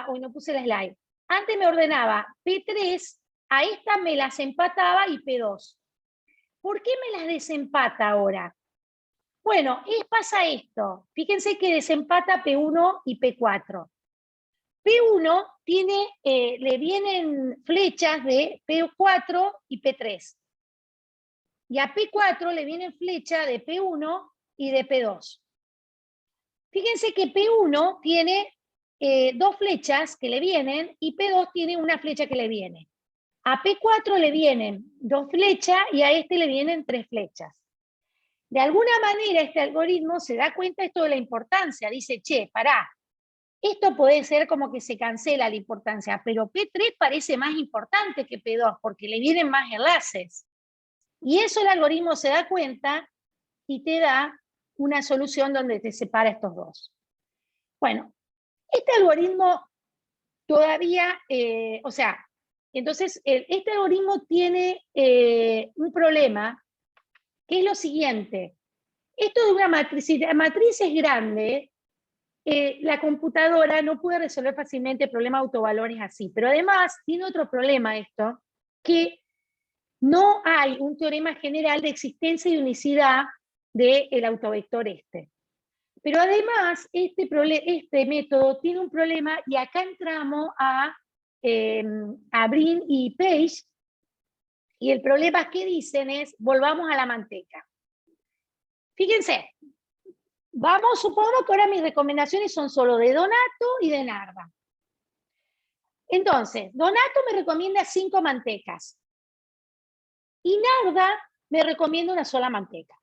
hoy no puse la slide, antes me ordenaba P3, a esta me las empataba y P2. ¿Por qué me las desempata ahora? Bueno, pasa esto. Fíjense que desempata P1 y P4. P1 le vienen flechas de P4 y P3. Y a P4 le vienen flechas de P1 y de P2. Fíjense que P1 tiene 2 flechas que le vienen y P2 tiene una flecha que le viene. A P4 le vienen 2 flechas y a este le vienen 3 flechas. De alguna manera este algoritmo se da cuenta esto de la importancia. Dice, che, pará, esto puede ser como que se cancela la importancia, pero P3 parece más importante que P2 porque le vienen más enlaces. Y eso el algoritmo se da cuenta y te da una solución donde te separa estos dos. Bueno, este algoritmo todavía, entonces este algoritmo tiene un problema, que es lo siguiente. Esto de una matriz, si la matriz es grande, la computadora no puede resolver fácilmente problemas de autovalores así, pero además tiene otro problema esto, que no hay un teorema general de existencia y unicidad del autovector este. Pero además, este método tiene un problema, y acá entramos a Brin y Page, y el problema que dicen es, volvamos a la manteca. Fíjense, supongamos que ahora mis recomendaciones son solo de Donato y de Narda. Entonces, Donato me recomienda 5 mantecas, y Narda me recomienda una sola manteca.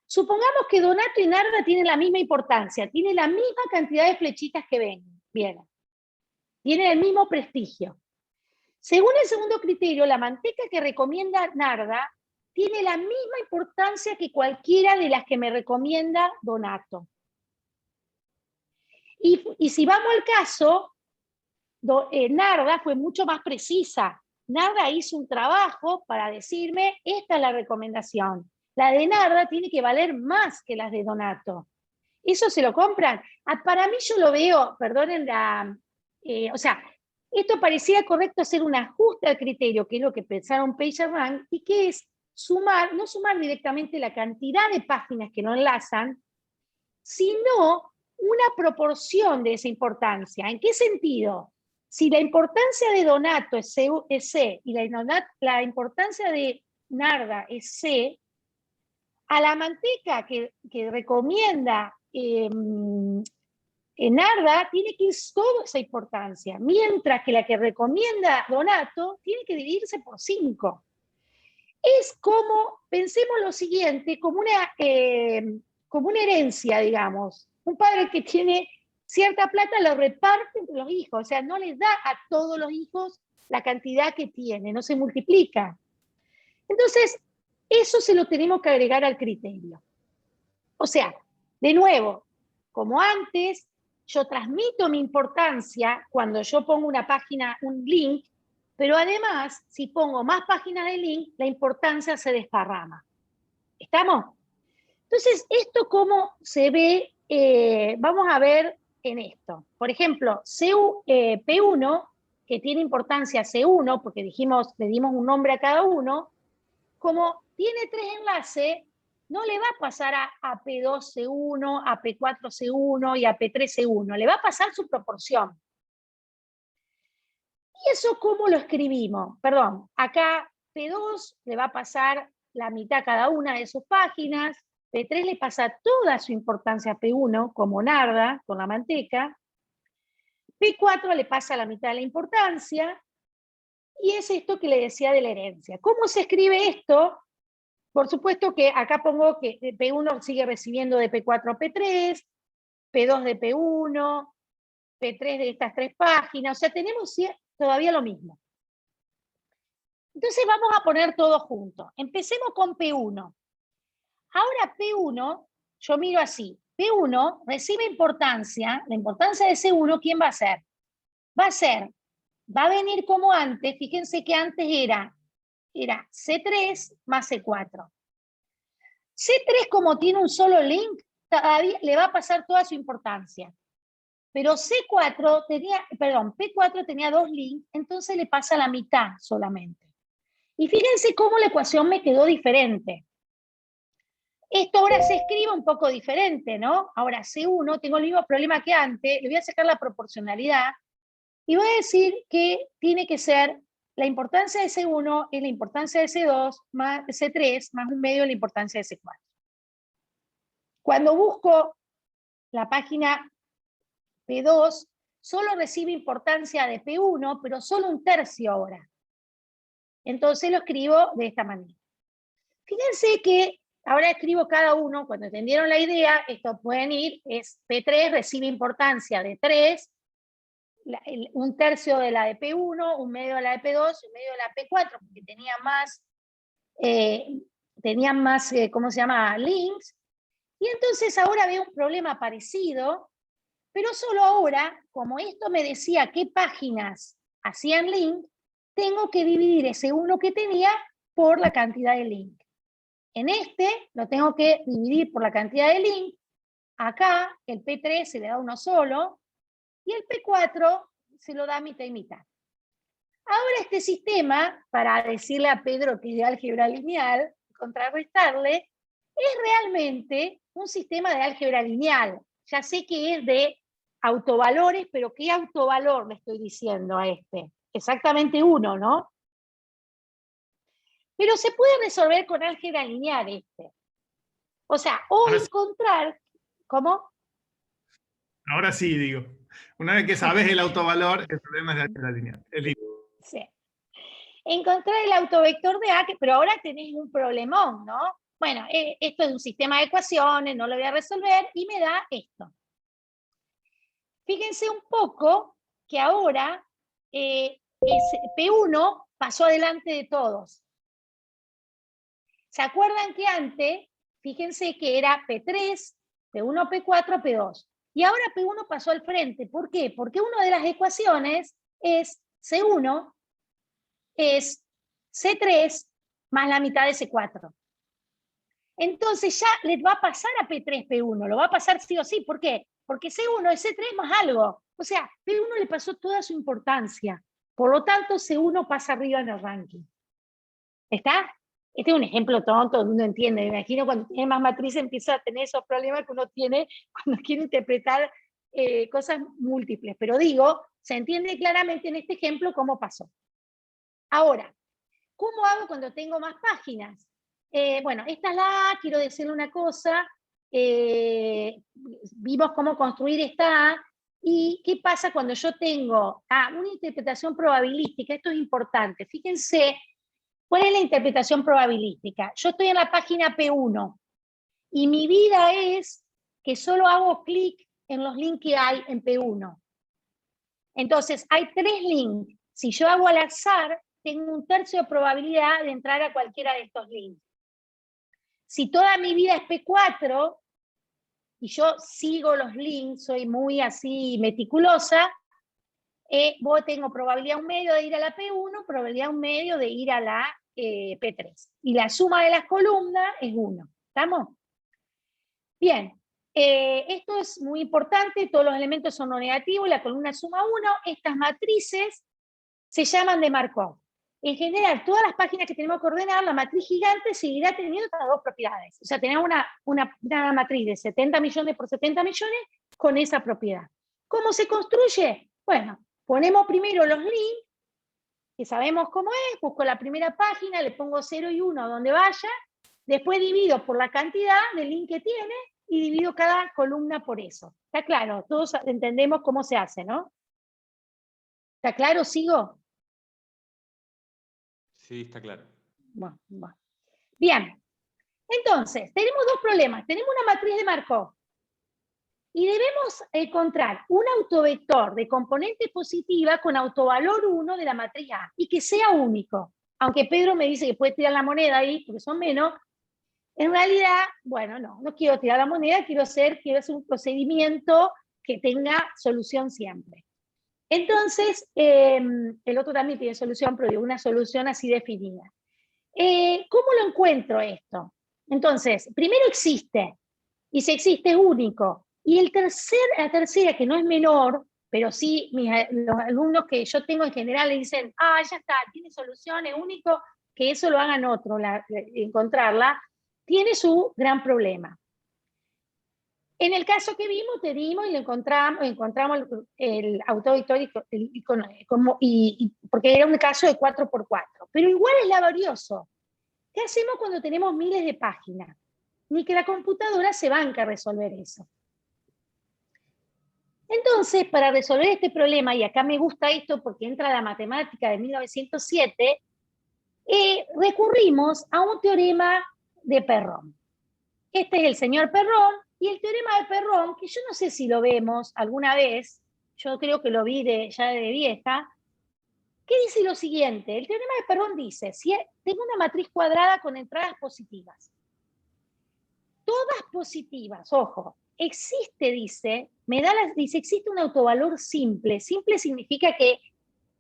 Supongamos que Donato y Narda tienen la misma importancia, tienen la misma cantidad de flechitas que vienen, tienen el mismo prestigio. Según el segundo criterio, la manteca que recomienda Narda tiene la misma importancia que cualquiera de las que me recomienda Donato. Y si vamos al caso, Narda fue mucho más precisa. Narda hizo un trabajo para decirme, esta es la recomendación. La de Narda tiene que valer más que las de Donato. ¿Eso se lo compran? Para mí yo lo veo, perdonen esto parecía correcto hacer un ajuste al criterio, que es lo que pensaron PageRank, y que es no sumar directamente la cantidad de páginas que no enlazan, sino una proporción de esa importancia. ¿En qué sentido? Si la importancia de Donato es C y la importancia de Narda es C, a la manteca que recomienda Narda tiene que ir toda esa importancia, mientras que la que recomienda Donato tiene que dividirse por 5. Es como, pensemos lo siguiente, como una herencia, digamos. Un padre que tiene cierta plata lo reparte entre los hijos, o sea, no les da a todos los hijos la cantidad que tiene, no se multiplica. Entonces, eso se lo tenemos que agregar al criterio. O sea, de nuevo, como antes, yo transmito mi importancia cuando yo pongo una página, un link, pero además, si pongo más páginas de link, la importancia se desparrama. ¿Estamos? Entonces, ¿esto cómo se ve? Vamos a ver en esto. Por ejemplo, P1 que tiene importancia C1, porque dijimos, le dimos un nombre a cada uno, como tiene 3 enlaces, no le va a pasar a P2C1, a P4C1 y a P3C1, le va a pasar su proporción. ¿Y eso cómo lo escribimos? Perdón, acá P2 le va a pasar la mitad a cada una de sus páginas, P3 le pasa toda su importancia a P1, como Narda, con la manteca, P4 le pasa la mitad de la importancia, y es esto que le decía de la herencia. ¿Cómo se escribe esto? Por supuesto que acá pongo que P1 sigue recibiendo de P4 a P3, P2 de P1, P3 de estas 3 páginas, o sea, tenemos todavía lo mismo. Entonces vamos a poner todo junto. Empecemos con P1. Ahora P1, yo miro así, P1 recibe importancia, la importancia de C1, ¿quién va a ser? Va a venir como antes, fíjense que antes era C3 más C4. C3 como tiene un solo link, todavía le va a pasar toda su importancia. Pero P4 tenía 2 links, entonces le pasa la mitad solamente. Y fíjense cómo la ecuación me quedó diferente. Esto ahora se escribe un poco diferente, ¿no? Ahora C1, tengo el mismo problema que antes, le voy a sacar la proporcionalidad, y voy a decir que tiene que ser la importancia de C1 es la importancia de C2 más C3 más un medio de la importancia de C4. Cuando busco la página P2, solo recibe importancia de P1, pero solo un tercio ahora. Entonces lo escribo de esta manera. Fíjense que ahora escribo cada uno, cuando entendieron la idea, esto pueden ir, es P3 recibe importancia de 3, un tercio de la de P1, un medio de la de P2 y un medio de la P4, porque tenían más, ¿cómo se llama? Links. Y entonces ahora veo un problema parecido, pero solo ahora, como esto me decía qué páginas hacían link, tengo que dividir ese uno que tenía por la cantidad de link. En este lo tengo que dividir por la cantidad de link. Acá el P3 se le da uno solo, y el P4 se lo da mitad y mitad. Ahora este sistema, para decirle a Pedro que es de álgebra lineal, contrarrestarle, es realmente un sistema de álgebra lineal. Ya sé que es de autovalores, pero ¿qué autovalor le estoy diciendo a este? Exactamente uno, ¿no? Pero se puede resolver con álgebra lineal este. O sea, o encontrar... ¿Cómo? Ahora sí, digo. Una vez que sabes el autovalor, el problema es de álgebra lineal. Sí. Encontrar el autovector de A, pero ahora tenés un problemón, ¿no? Bueno, esto es un sistema de ecuaciones, no lo voy a resolver, y me da esto. Fíjense un poco que ahora P1 pasó adelante de todos. ¿Se acuerdan que antes, fíjense que era P3, P1, P4, P2? Y ahora P1 pasó al frente. ¿Por qué? Porque una de las ecuaciones es C1 es C3 más la mitad de C4. Entonces ya les va a pasar a P3 P1, lo va a pasar sí o sí. ¿Por qué? Porque C1 es C3 más algo. O sea, P1 le pasó toda su importancia. Por lo tanto, C1 pasa arriba en el ranking. ¿Está? Este es un ejemplo tonto, uno entiende. Me imagino cuando tiene más matrices empieza a tener esos problemas que uno tiene cuando quiere interpretar cosas múltiples. Pero digo, se entiende claramente en este ejemplo cómo pasó. Ahora, ¿cómo hago cuando tengo más páginas? Bueno, esta es la A, quiero decirle una cosa. Vimos cómo construir esta A. ¿Y qué pasa cuando yo tengo una interpretación probabilística? Esto es importante. Fíjense, ¿cuál es la interpretación probabilística? Yo estoy en la página P1 y mi vida es que solo hago clic en los links que hay en P1. Entonces, hay 3 links. Si yo hago al azar, tengo un tercio de probabilidad de entrar a cualquiera de estos links. Si toda mi vida es P4, y yo sigo los links, soy muy así meticulosa, tengo probabilidad 1/2 de ir a la P1, probabilidad 1/2 de ir a la P3. Y la suma de las columnas es 1. ¿Estamos? Bien. Esto es muy importante, todos los elementos son no negativos, la columna suma 1, estas matrices se llaman de Markov. En general, todas las páginas que tenemos que ordenar, la matriz gigante seguirá teniendo estas dos propiedades. O sea, tenemos una matriz de 70 millones por 70 millones con esa propiedad. ¿Cómo se construye? Bueno, ponemos primero los links, que sabemos cómo es, busco la primera página, le pongo 0 y 1 donde vaya, después divido por la cantidad de link que tiene y divido cada columna por eso. ¿Está claro? Todos entendemos cómo se hace, ¿no? ¿Está claro? ¿Sigo? Sí, está claro. Bueno. Bien. Entonces, tenemos dos problemas. Tenemos una matriz de Markov y debemos encontrar un autovector de componente positiva con autovalor 1 de la matriz A y que sea único. Aunque Pedro me dice que puede tirar la moneda ahí porque son menos, en realidad, bueno, no quiero tirar la moneda, quiero hacer un procedimiento que tenga solución siempre. Entonces, el otro también tiene solución, pero digo, una solución así definida. ¿Cómo lo encuentro esto? Entonces, primero existe, y si existe es único. Y la tercera, que no es menor, pero sí los alumnos que yo tengo en general le dicen, ya está, tiene solución, es único, que eso lo hagan otros, encontrarla, tiene su gran problema. En el caso que vimos, y lo encontramos el autovector porque era un caso de 4×4. Pero igual es laborioso. ¿Qué hacemos cuando tenemos miles de páginas? Ni que la computadora se banca a resolver eso. Entonces, para resolver este problema, y acá me gusta esto porque entra la matemática de 1907, recurrimos a un teorema de Perron. Este es el señor Perron, y el teorema de Perron, que yo no sé si lo vemos alguna vez, yo creo que lo vi ya de vieja, que dice lo siguiente: el teorema de Perron dice, si tengo una matriz cuadrada con entradas positivas, todas positivas, ojo, existe un autovalor simple. Simple significa que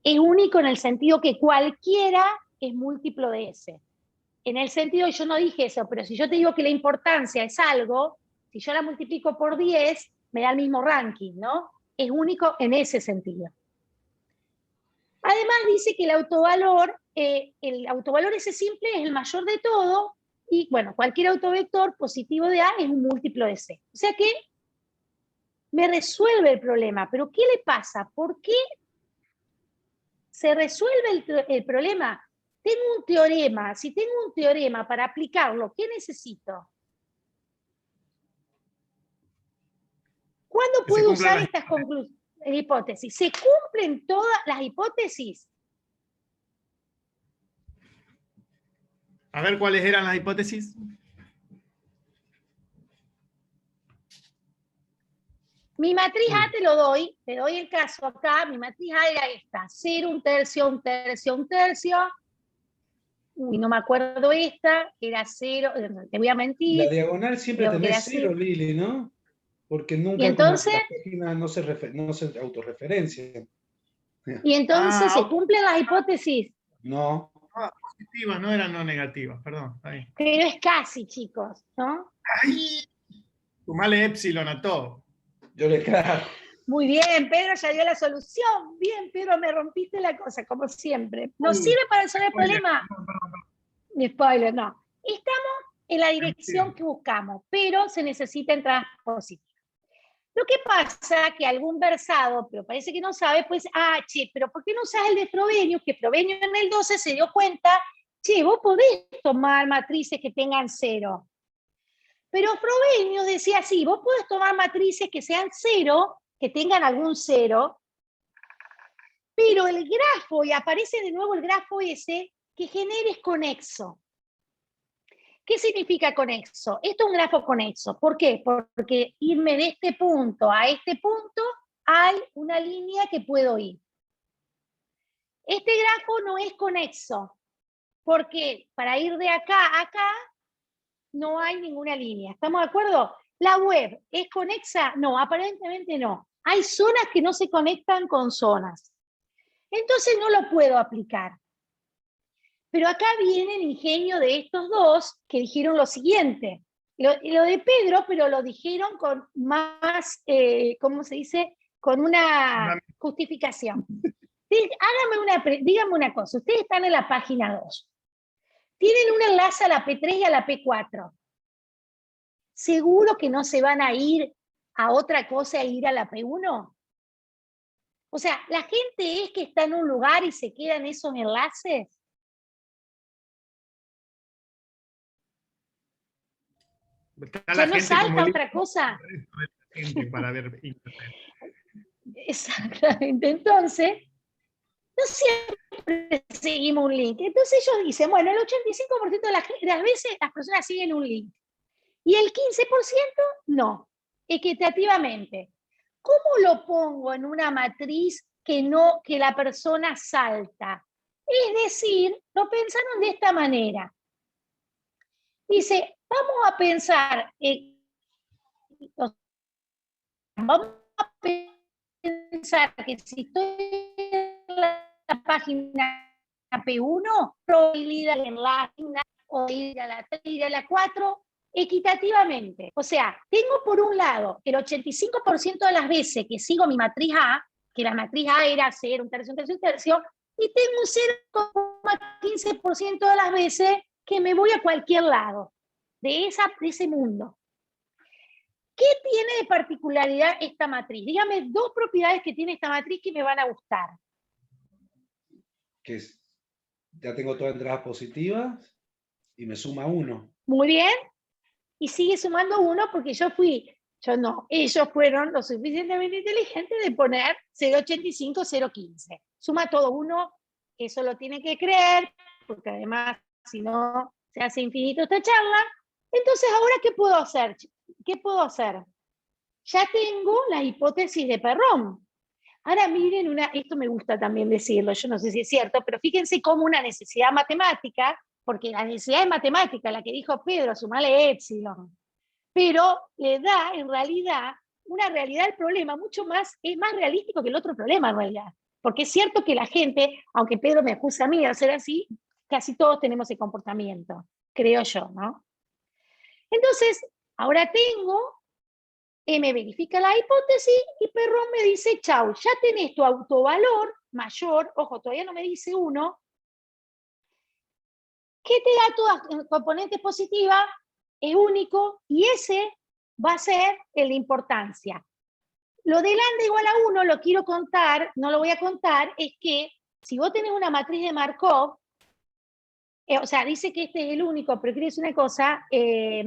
es único en el sentido que cualquiera es múltiplo de ese. En el sentido, yo no dije eso, pero si yo te digo que la importancia es algo, si yo la multiplico por 10, me da el mismo ranking, ¿no? Es único en ese sentido. Además dice que el autovalor ese simple es el mayor de todo, y bueno, cualquier autovector positivo de A es un múltiplo de C. O sea que me resuelve el problema, pero ¿qué le pasa? ¿Por qué se resuelve el problema? Tengo un teorema. Si tengo un teorema para aplicarlo, ¿qué necesito? ¿Cuándo puedo usar estas hipótesis? ¿Se cumplen todas las hipótesis? A ver, ¿cuáles eran las hipótesis? Mi matriz A te doy el caso acá. Mi matriz A era esta: 0, 1/3, 1/3, 1/3. Uy, no me acuerdo esta, era 0, te voy a mentir. La diagonal siempre tenés 0, Lili, ¿no? Porque nunca, ¿y entonces? Como las páginas no se autorreferencian. ¿Y entonces se cumplen las hipótesis? No. Positivas, no eran no negativas, perdón. Ahí. Pero es casi, chicos, ¿no? ¡Ay! Sumale epsilon a todo. Yo le claro. Muy bien, Pedro ya dio la solución. Bien, Pedro, me rompiste la cosa, como siempre. ¿Nos sirve para resolver el problema? Mi spoiler, no. Estamos en la dirección que buscamos, pero se necesita entradas positivas. Lo que pasa que algún versado, pero parece que no sabe, pues, pero ¿por qué no usas el de Frobenius? Que Frobenius en el 12 se dio cuenta, vos podés tomar matrices que tengan 0. Pero Frobenius decía, sí, vos podés tomar matrices que sean 0, que tengan algún 0, pero el grafo, y aparece de nuevo el grafo ese, que generes conexo. ¿Qué significa conexo? Esto es un grafo conexo. ¿Por qué? Porque irme de este punto a este punto hay una línea que puedo ir. Este grafo no es conexo, porque para ir de acá a acá no hay ninguna línea. ¿Estamos de acuerdo? ¿La web es conexa? No, aparentemente no. Hay zonas que no se conectan con zonas. Entonces no lo puedo aplicar. Pero acá viene el ingenio de estos dos que dijeron lo siguiente. Lo de Pedro, pero lo dijeron con más, ¿cómo se dice? Con una justificación. Dígame una cosa, ustedes están en la página 2. Tienen un enlace a la P3 y a la P4. ¿Seguro que no se van a ir a otra cosa e ir a la P1? O sea, ¿la gente es que está en un lugar y se queda en esos enlaces? ¿Ya no salta otra cosa? Para ver internet. Exactamente. Entonces, no siempre seguimos un link. Entonces ellos dicen, bueno, el 85% de las veces las personas siguen un link. Y el 15% no, equitativamente. ¿Cómo lo pongo en una matriz que la persona salta? Es decir, lo pensaron de esta manera. Dice, vamos a pensar, que si estoy en la página P1, probabilidad de la o ir a la 3, ir a la 4, equitativamente. O sea, tengo por un lado el 85% de las veces que sigo mi matriz A, que la matriz A era 0, un tercio, un tercio, un tercio, y tengo un 0,15% de las veces que me voy a cualquier lado de ese mundo. ¿Qué tiene de particularidad esta matriz? Dígame 2 propiedades que tiene esta matriz que me van a gustar. Que ya tengo todas entradas positivas y me suma 1. Muy bien. Y sigue sumando 1 porque yo no. Ellos fueron lo suficientemente inteligentes de poner 0,85, 0,15. Suma todo 1, eso lo tiene que creer, porque además, si no, se hace infinito esta charla. Entonces, ¿ahora qué puedo hacer? ¿Qué puedo hacer? Ya tengo la hipótesis de Perron. Ahora miren, esto me gusta también decirlo, yo no sé si es cierto, pero fíjense cómo una necesidad matemática, porque la necesidad es matemática, la que dijo Pedro, sumale epsilon, pero le da en realidad una realidad al problema es más realístico que el otro problema en realidad. Porque es cierto que la gente, aunque Pedro me acusa a mí de ser así, casi todos tenemos ese comportamiento, creo yo, ¿no? Entonces, ahora me verifica la hipótesis y Perron me dice, chau, ya tenés tu autovalor mayor, ojo, todavía no me dice 1, que te da todas componentes positivas, es único, y ese va a ser el de importancia. Lo de lambda igual a 1 lo quiero contar, no lo voy a contar, es que si vos tenés una matriz de Markov, o sea, dice que este es el único, pero quiere decir una cosa, que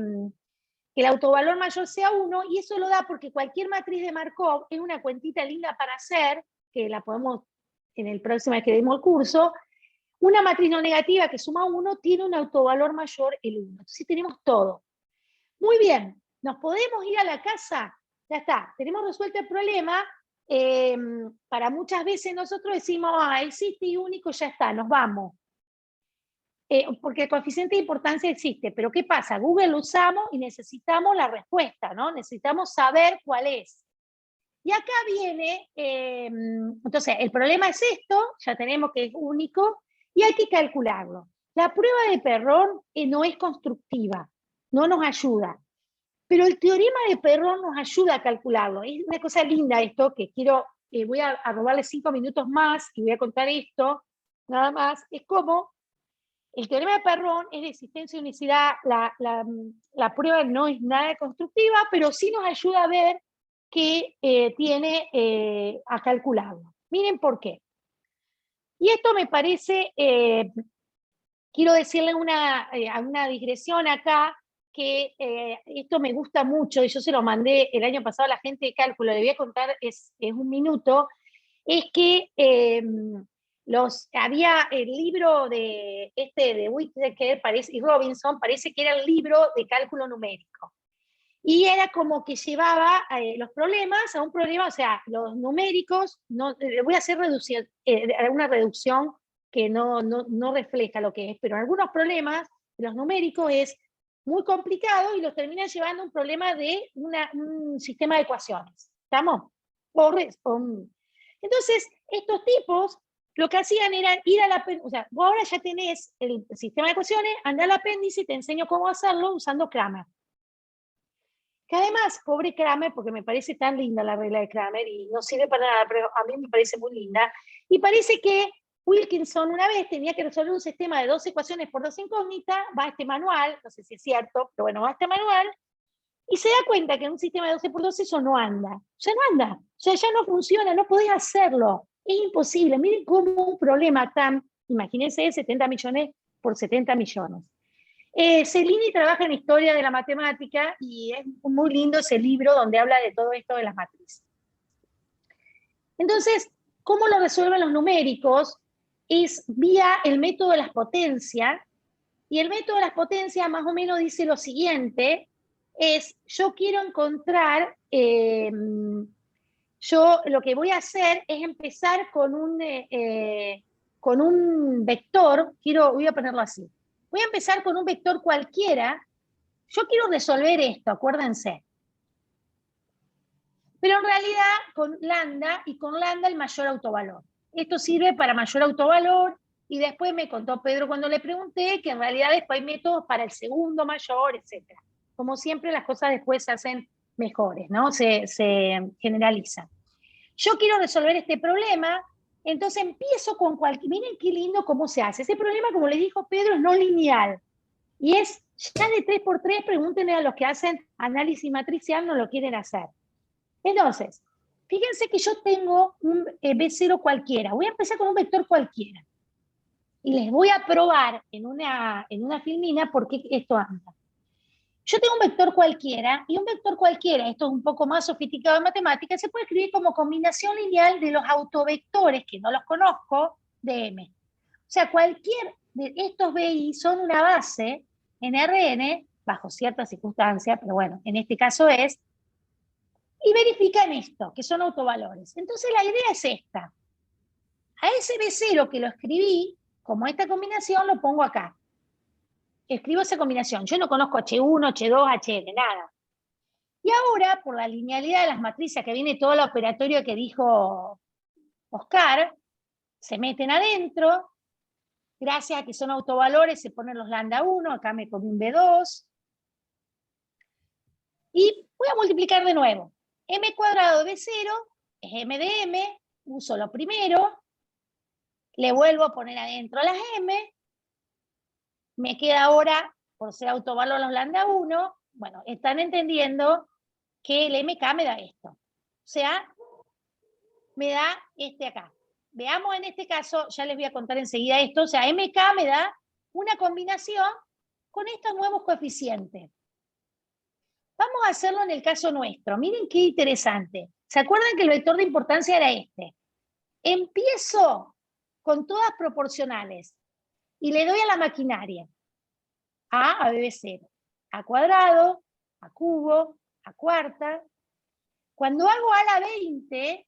el autovalor mayor sea 1, y eso lo da porque cualquier matriz de Markov es una cuentita linda para hacer, que la podemos, en el próximo vez que demos el curso, una matriz no negativa que suma 1 tiene un autovalor mayor el 1. Entonces tenemos todo. Muy bien, ¿nos podemos ir a la casa? Ya está, tenemos resuelto el problema. Para muchas veces nosotros decimos, existe y único, ya está, nos vamos. Porque el coeficiente de importancia existe, pero ¿qué pasa? Google lo usamos y necesitamos la respuesta, ¿no? Necesitamos saber cuál es. Y acá viene, entonces, el problema es esto, ya tenemos que es único, y hay que calcularlo. La prueba de Perron no es constructiva, no nos ayuda, pero el teorema de Perron nos ayuda a calcularlo. Es una cosa linda esto, que voy a robarle 5 minutos más y voy a contar esto, nada más, es como el teorema de Perron es de existencia y unicidad, la prueba no es nada constructiva, pero sí nos ayuda a ver que tiene a calcularlo. Miren por qué. Y esto me parece, quiero decirle una digresión acá, que esto me gusta mucho, y yo se lo mandé el año pasado a la gente de cálculo, le voy a contar, es un minuto, es que había el libro de Whittaker y Robinson, parece que era el libro de cálculo numérico. Y era como que llevaba los problemas a un problema, o sea, los numéricos, voy a hacer una reducción que no refleja lo que es, pero algunos problemas, los numéricos es muy complicado y los termina llevando a un problema de un sistema de ecuaciones. ¿Estamos? Entonces, estos tipos lo que hacían era ir al apéndice, o sea, vos ahora ya tenés el sistema de ecuaciones, anda al apéndice y te enseño cómo hacerlo usando Cramer. que además, pobre Kramer, porque me parece tan linda la regla de Kramer, y no sirve para nada, pero a mí me parece muy linda, y parece que Wilkinson una vez tenía que resolver un sistema de 2 ecuaciones por 2 incógnitas, va a este manual, no sé si es cierto, pero bueno, va a este manual, y se da cuenta que en un sistema de 12 por 12 eso no anda. O sea, no anda. O sea, ya no funciona, no podés hacerlo. Es imposible. Miren cómo un problema tan, imagínense, 70 millones por 70 millones. Cellini trabaja en historia de la matemática y es muy lindo ese libro donde habla de todo esto de las matrices. Entonces, ¿cómo lo resuelven los numéricos? Es vía el método de las potencias, y el método de las potencias más o menos dice lo siguiente, yo quiero encontrar, yo lo que voy a hacer es empezar con un vector, voy a ponerlo así, voy a empezar con un vector cualquiera, yo quiero resolver esto, acuérdense. Pero en realidad con lambda, y con lambda el mayor autovalor. Esto sirve para mayor autovalor, y después me contó Pedro cuando le pregunté que en realidad después hay métodos para el segundo mayor, etc. Como siempre las cosas después se hacen mejores, ¿no? Se generalizan. Yo quiero resolver este problema, entonces empiezo con cualquier... Miren qué lindo cómo se hace. Ese problema, como les dijo Pedro, es no lineal. Y es ya de 3×3, pregúntenle a los que hacen análisis matricial, no lo quieren hacer. Entonces, fíjense que yo tengo un B0 cualquiera. Voy a empezar con un vector cualquiera. Y les voy a probar en una filmina por qué esto anda. Yo tengo un vector cualquiera, y un vector cualquiera, esto es un poco más sofisticado en matemáticas, se puede escribir como combinación lineal de los autovectores, que no los conozco, de M. O sea, cualquier de estos BI son una base en Rn, bajo ciertas circunstancias, pero bueno, en este caso es, y verifican esto, que son autovalores. Entonces la idea es esta. A ese B0 que lo escribí, como esta combinación, lo pongo acá. Escribo esa combinación. Yo no conozco H1, H2, Hn, nada. Y ahora, por la linealidad de las matrices, que viene todo el operatorio que dijo Oscar, se meten adentro. Gracias a que son autovalores, se ponen los lambda 1, acá me comí un B2. Y voy a multiplicar de nuevo. M cuadrado de B0 es M de M, uso lo primero, le vuelvo a poner adentro las M, me queda ahora, por ser autovalor los lambda 1, bueno, están entendiendo que el MK me da esto. O sea, me da este acá. Veamos en este caso, ya les voy a contar enseguida esto, o sea, MK me da una combinación con estos nuevos coeficientes. Vamos a hacerlo en el caso nuestro. Miren qué interesante. ¿Se acuerdan que el vector de importancia era este? Empiezo con todas proporcionales y le doy a la maquinaria. A B0. A cuadrado, a cubo, a cuarta. Cuando hago a la 20,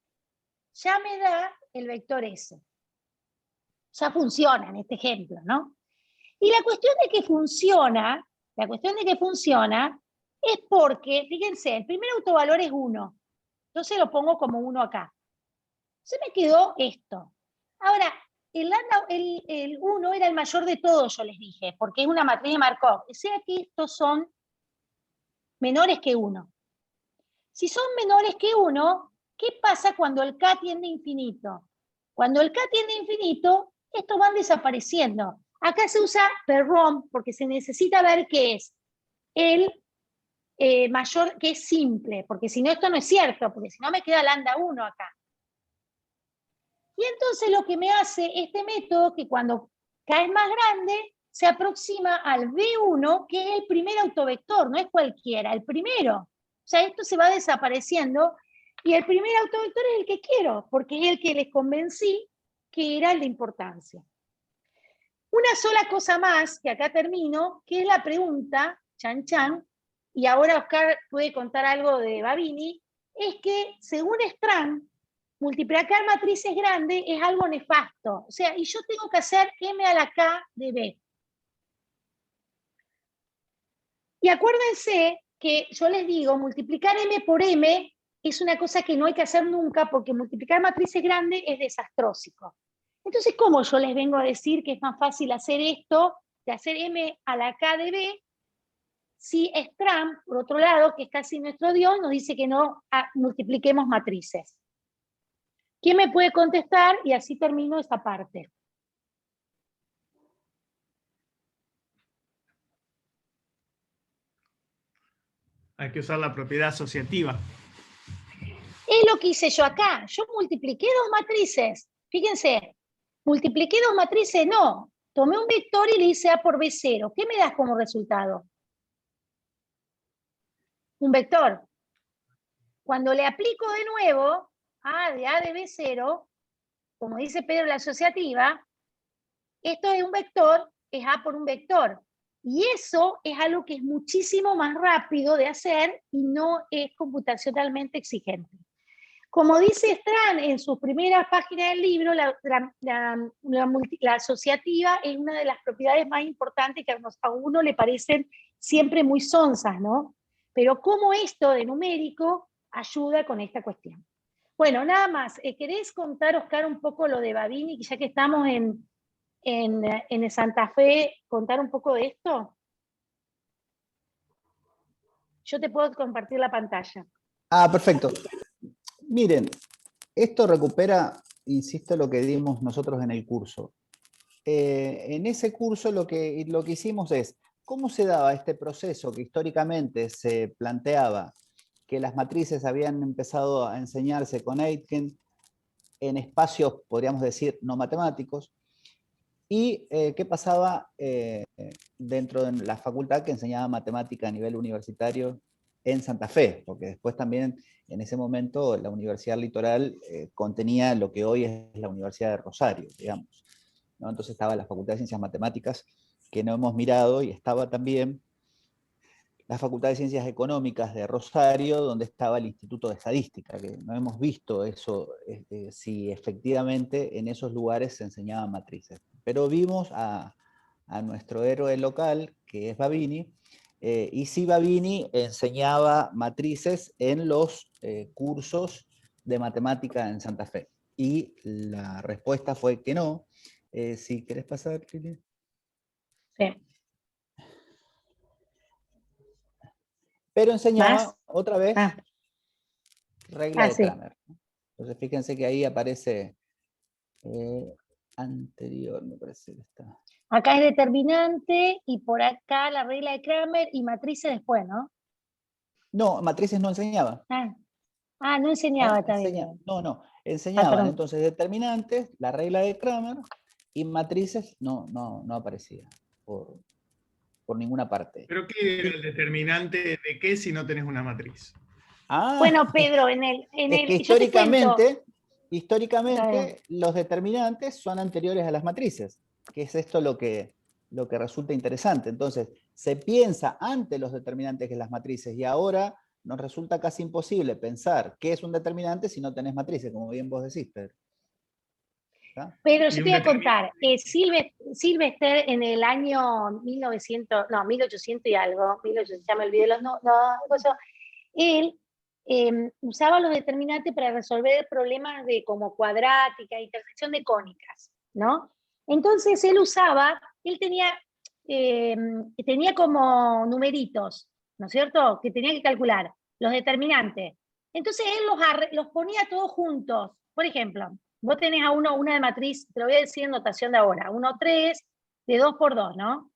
ya me da el vector S. Ya funciona en este ejemplo, ¿no? Y la cuestión de que funciona, es porque, fíjense, el primer autovalor es 1. Entonces lo pongo como 1 acá. Se me quedó esto. Ahora, el 1 era el mayor de todos, yo les dije, porque es una matriz de Markov. O sea que estos son menores que 1. Si son menores que 1, ¿qué pasa cuando el K tiende a infinito? Cuando el K tiende a infinito, estos van desapareciendo. Acá se usa Perron porque se necesita ver qué es el mayor, que es simple, porque si no esto no es cierto, porque si no me queda lambda 1 acá. Y entonces lo que me hace este método, que cuando K es más grande, se aproxima al B1, que es el primer autovector, no es cualquiera, el primero. O sea, esto se va desapareciendo, y el primer autovector es el que quiero, porque es el que les convencí que era el de importancia. Una sola cosa más, que acá termino, que es la pregunta, chan chan, y ahora Oscar puede contar algo de Babini, es que según Strand, multiplicar matrices grandes es algo nefasto. O sea, y yo tengo que hacer M a la K de B. Y acuérdense que yo les digo, multiplicar M por M es una cosa que no hay que hacer nunca, porque multiplicar matrices grandes es desastrósico. Entonces, ¿cómo yo les vengo a decir que es más fácil hacer esto, de hacer M a la K de B, si Strand, por otro lado, que es casi nuestro Dios, nos dice que no multipliquemos matrices. ¿Quién me puede contestar? Y así termino esta parte. Hay que usar la propiedad asociativa. Es lo que hice yo acá. Yo multipliqué dos matrices. Fíjense, multipliqué dos matrices, no. Tomé un vector y le hice A por B0. ¿Qué me das como resultado? Un vector. Cuando le aplico de nuevo A de B0, como dice Pedro la asociativa, esto es un vector, es A por un vector. Y eso es algo que es muchísimo más rápido de hacer y no es computacionalmente exigente. Como dice Strand en sus primeras páginas del libro, la asociativa es una de las propiedades más importantes que a uno le parecen siempre muy sonzas, ¿no? Pero cómo esto de numérico ayuda con esta cuestión. Bueno, nada más. ¿Querés contar, Oscar, un poco lo de Babini, ya que estamos en Santa Fe, contar un poco de esto? Yo te puedo compartir la pantalla. Ah, perfecto. Miren, esto recupera, insisto, lo que dimos nosotros en el curso. En ese curso lo que hicimos es, ¿cómo se daba este proceso que históricamente se planteaba que las matrices habían empezado a enseñarse con Aitken en espacios, podríamos decir, no matemáticos? ¿Y qué pasaba dentro de la facultad que enseñaba matemática a nivel universitario en Santa Fe? Porque después también, en ese momento, la Universidad Litoral contenía lo que hoy es la Universidad de Rosario, digamos, ¿no? Entonces estaba la Facultad de Ciencias Matemáticas, que no hemos mirado, y estaba también la Facultad de Ciencias Económicas de Rosario, donde estaba el Instituto de Estadística, que no hemos visto eso, si efectivamente en esos lugares se enseñaban matrices. Pero vimos a nuestro héroe local, que es Babini, y sí Babini enseñaba matrices en los cursos de matemática en Santa Fe. Y la respuesta fue que no. Si querés pasar, Lili. Sí. Pero enseñaba ¿Más? otra vez regla de sí. Cramer. Entonces fíjense que ahí aparece anterior, me parece que está. Acá es determinante y por acá la regla de Cramer y matrices después, ¿no? No, matrices no enseñaba. No enseñaba también. No, enseñaban perdón. entonces determinantes, la regla de Cramer, y matrices no aparecía por ninguna parte. ¿Pero qué era el determinante de qué si no tenés una matriz? Bueno, Pedro, es que históricamente los determinantes son anteriores a las matrices, que es esto lo que resulta interesante. Entonces, se piensa antes los determinantes que las matrices, y ahora nos resulta casi imposible pensar qué es un determinante si no tenés matrices, como bien vos decís, Pedro. Pero yo te voy a contar, Sylvester en el año 1800 y algo, 1800, ya me olvidé él usaba los determinantes para resolver problemas de como cuadrática, intersección de cónicas, ¿no? Entonces él tenía como numeritos, ¿no es cierto?, que tenía que calcular los determinantes. Entonces él los ponía todos juntos. Por ejemplo, vos tenés a una de matriz, te lo voy a decir en notación de ahora, 1, 3, de 2 por 2, ¿no?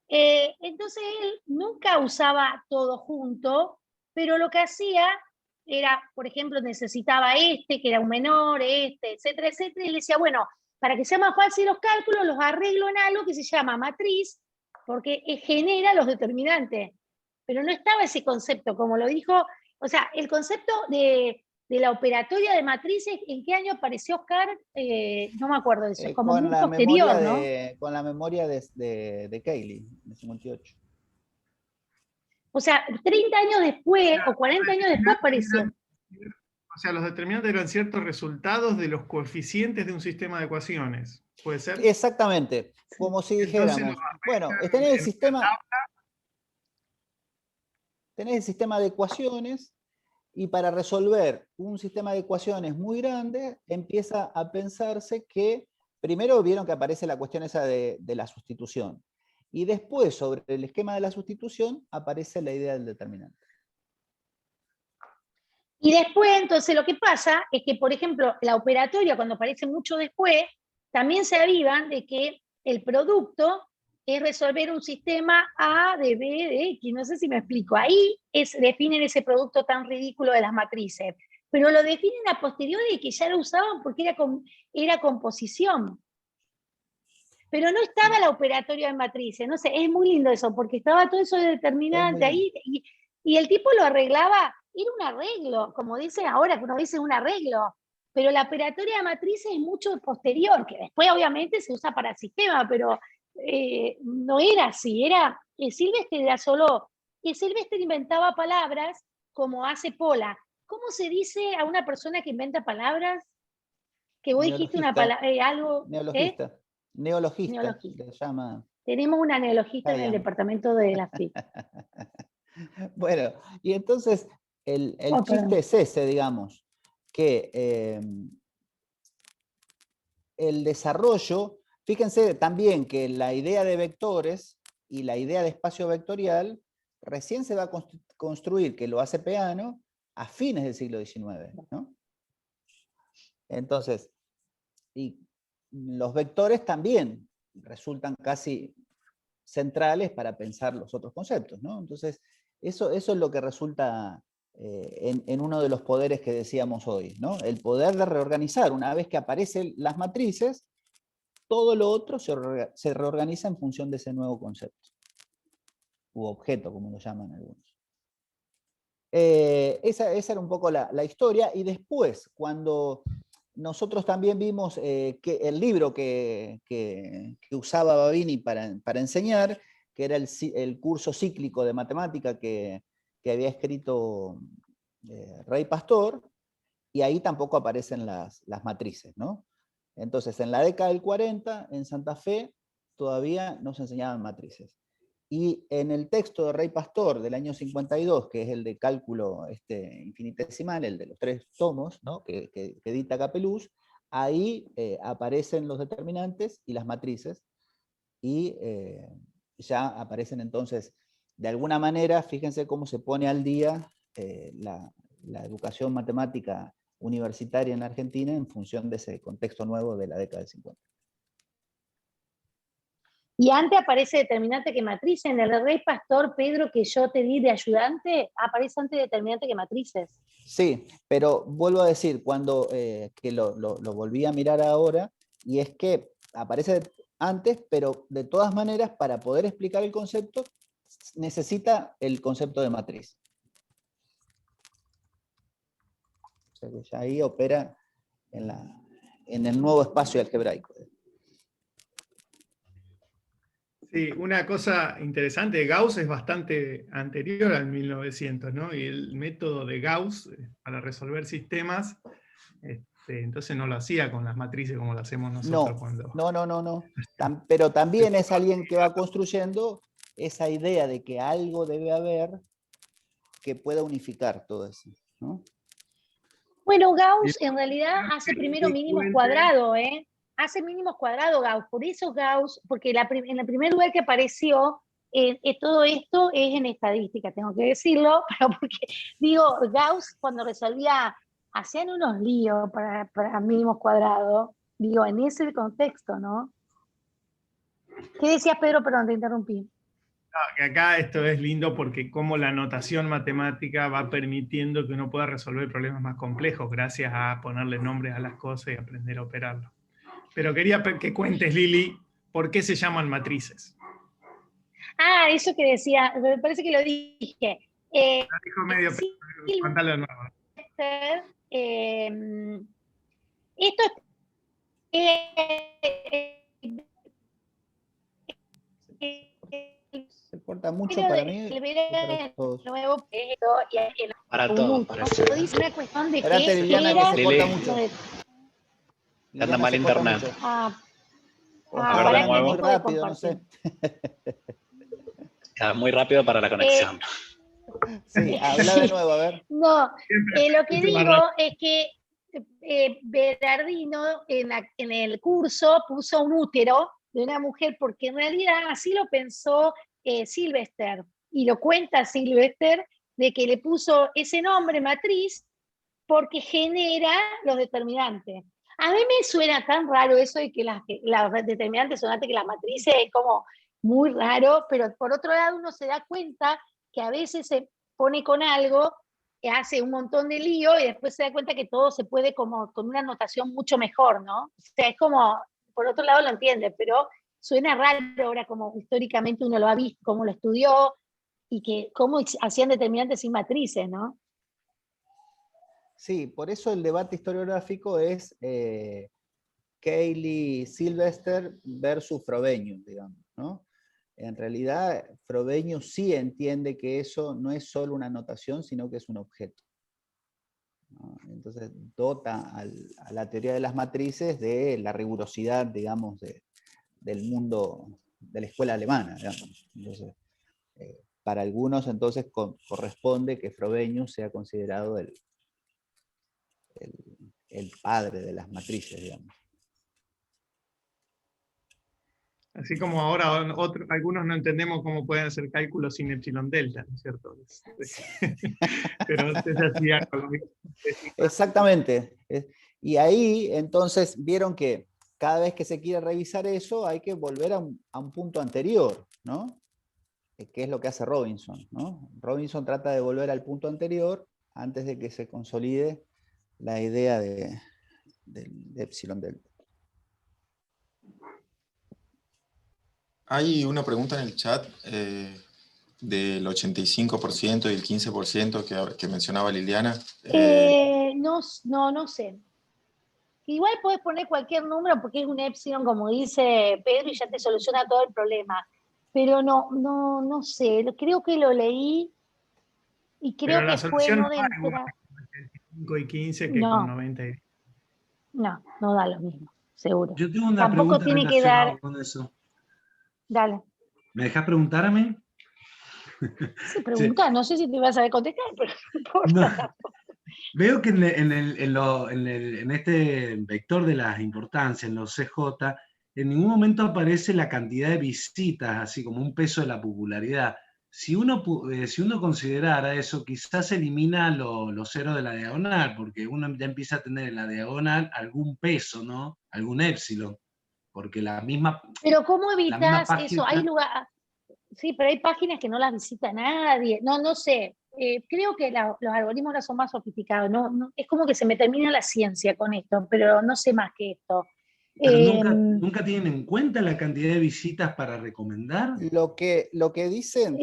Entonces él nunca usaba todo junto, pero lo que hacía era, por ejemplo, necesitaba que era un menor, etcétera, etcétera, y le decía, bueno, para que sea más fácil los cálculos, los arreglo en algo que se llama matriz, porque genera los determinantes. Pero no estaba ese concepto, como lo dijo, o sea, el concepto de la operatoria de matrices, ¿en qué año apareció, Oscar? No me acuerdo de eso, como muy posterior, ¿no? Con la memoria de Cayley, de 58. O sea, 30 años después, o 40 años después apareció. O sea, los determinantes eran ciertos resultados de los coeficientes de un sistema de ecuaciones. ¿Puede ser? Exactamente. Como si dijéramos, bueno, tenés el sistema de ecuaciones, y para resolver un sistema de ecuaciones muy grande, empieza a pensarse que, primero vieron que aparece la cuestión esa de la sustitución, Y después, sobre el esquema de la sustitución, aparece la idea del determinante. Y después, entonces, lo que pasa es que, por ejemplo, la operatoria, cuando aparece mucho después, también se avivan de que el producto es resolver un sistema A de B de X. No sé si me explico. Ahí definen ese producto tan ridículo de las matrices. Pero lo definen a posteriori de que ya lo usaban porque era composición. Pero no estaba la operatoria de matrices. No sé, es muy lindo eso, porque estaba todo eso de determinante ahí, y el tipo lo arreglaba. Era un arreglo, como dicen ahora, que uno dice un arreglo, pero la operatoria de matrices es mucho posterior, que después obviamente se usa para el sistema, pero no era así, era que Silvestre era solo, que Silvestre inventaba palabras como hace Pola. ¿Cómo se dice a una persona que inventa palabras? Que vos dijiste una palabra, algo... Neologista. Neologista. Neologista. Se llama. Tenemos una neologista en el departamento de la FIC. Bueno, y entonces el chiste es ese, digamos, que el desarrollo, fíjense también que la idea de vectores y la idea de espacio vectorial recién se va a construir, que lo hace Peano, a fines del siglo XIX, ¿no? Entonces, y los vectores también resultan casi centrales para pensar los otros conceptos, ¿no? Entonces, eso es lo que resulta en uno de los poderes que decíamos hoy, ¿no? El poder de reorganizar. Una vez que aparecen las matrices, todo lo otro se reorganiza en función de ese nuevo concepto, u objeto, como lo llaman algunos. Esa era un poco la historia, y después, cuando nosotros también vimos que el libro que usaba Babini para enseñar, que era el curso cíclico de matemática que había escrito Rey Pastor, y ahí tampoco aparecen las matrices, ¿no? Entonces, en la década del 40, en Santa Fe, todavía no se enseñaban matrices. Y en el texto de Rey Pastor del año 52, que es el de cálculo infinitesimal, el de los 3 tomos, ¿no? que edita Capeluz, ahí aparecen los determinantes y las matrices, y ya aparecen entonces, de alguna manera, fíjense cómo se pone al día la educación matemática universitaria en Argentina en función de ese contexto nuevo de la década del 50. Y antes aparece determinante que matrices. En el Rey Pastor, Pedro, que yo te di de ayudante, aparece antes determinante que matrices. Sí, pero vuelvo a decir, cuando que lo volví a mirar ahora, y es que aparece antes, pero de todas maneras, para poder explicar el concepto, necesita el concepto de matriz. O sea que ya ahí opera en el nuevo espacio algebraico. Sí, una cosa interesante, Gauss es bastante anterior al 1900, ¿no? Y el método de Gauss para resolver sistemas, entonces no lo hacía con las matrices como lo hacemos nosotros cuando... No. Pero también es alguien que va construyendo esa idea de que algo debe haber que pueda unificar todo eso, ¿no? Bueno, Gauss en realidad hace primero mínimos cuadrados, ¿eh? Hace mínimos cuadrados Gauss, por eso Gauss, porque en el primer lugar que apareció todo esto es en estadística, tengo que decirlo, porque digo, Gauss cuando resolvía, hacían unos líos para mínimos cuadrados, digo, en ese contexto, ¿no? ¿Qué decías, Pedro? Perdón, te interrumpí. No, que acá esto es lindo porque como la notación matemática va permitiendo que uno pueda resolver problemas más complejos gracias a ponerle nombres a las cosas y aprender a operarlo. Pero quería que cuentes, Lili, ¿por qué se llaman matrices? Ah, eso que decía, me parece que lo dije. Lo dijo medio, sí, contalo de nuevo. Esto se corta mucho para mí. Nuevo, para todos, parece. Es una cuestión de Espérate, que Liliana, que se corta mucho. Anda mal internet. A ver, de nuevo. Muy rápido, no sé. Muy rápido para la conexión. Sí, habla de nuevo, a ver. No, lo que digo es que Berardino en el curso puso un útero de una mujer, porque en realidad así lo pensó Sylvester, y lo cuenta Sylvester, de que le puso ese nombre matriz porque genera los determinantes. A mí me suena tan raro eso de que las determinantes son antes que las matrices, es como muy raro, pero por otro lado uno se da cuenta que a veces se pone con algo, hace un montón de lío y después se da cuenta que todo se puede como con una notación mucho mejor, ¿no? O sea, es como, por otro lado lo entiende, pero suena raro ahora como históricamente uno lo ha visto, cómo lo estudió y que cómo hacían determinantes sin matrices, ¿no? Sí, por eso el debate historiográfico es Cayley Sylvester versus Frobenius, digamos, ¿no? En realidad, Frobenius sí entiende que eso no es solo una notación, sino que es un objeto, ¿no? Entonces dota a la teoría de las matrices de la rigurosidad, digamos, del mundo, de la escuela alemana, digamos. Entonces, para algunos entonces corresponde que Frobenius sea considerado el padre de las matrices, digamos. Así como ahora algunos no entendemos cómo pueden hacer cálculos sin epsilon delta, ¿no es cierto? Pero antes hacía lo mismo. Exactamente. Y ahí entonces vieron que cada vez que se quiere revisar eso hay que volver a un punto anterior, ¿no? Que es lo que hace Robinson, ¿no? Robinson trata de volver al punto anterior antes de que se consolide la idea de epsilon delta. Hay una pregunta en el chat del 85% y el 15% que mencionaba Liliana. No sé. Igual puedes poner cualquier número porque es un epsilon, como dice Pedro, y ya te soluciona todo el problema. Pero no sé. Creo que lo leí y creo que fue no de entrada. 85 y 15 que con 90 y... No da lo mismo, seguro. Yo tengo una Tampoco pregunta tiene que dar. con eso. Dale. ¿Me dejas preguntarme? Se pregunta, no sé si te vas a contestar, pero no importa. No. Veo que en este vector de las importancias, en los CJ, en ningún momento aparece la cantidad de visitas, así como un peso de la popularidad. Si uno considerara eso, quizás elimina los ceros de la diagonal, porque uno ya empieza a tener en la diagonal algún peso, ¿no? Algún épsilon. Porque la misma. Pero ¿cómo evitas página... eso? Hay lugar. Sí, pero hay páginas que no las visita nadie. No sé. Creo que los algoritmos ahora son más sofisticados. Es como que se me termina la ciencia con esto, pero no sé más que esto. Pero nunca tienen en cuenta la cantidad de visitas para recomendar. Lo que dicen,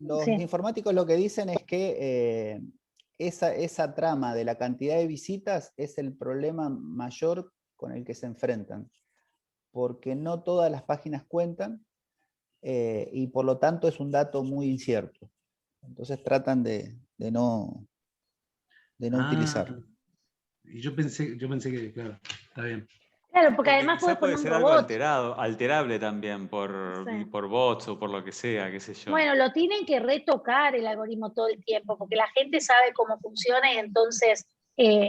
los informáticos lo que dicen es que esa trama de la cantidad de visitas es el problema mayor con el que se enfrentan, porque no todas las páginas cuentan y por lo tanto es un dato muy incierto. Entonces tratan de no utilizarlo. Y yo pensé que, claro, está bien. Claro, porque además quizás puede ser algo robot. alterable también por bots o por lo que sea, qué sé yo. Bueno, lo tienen que retocar el algoritmo todo el tiempo, porque la gente sabe cómo funciona y entonces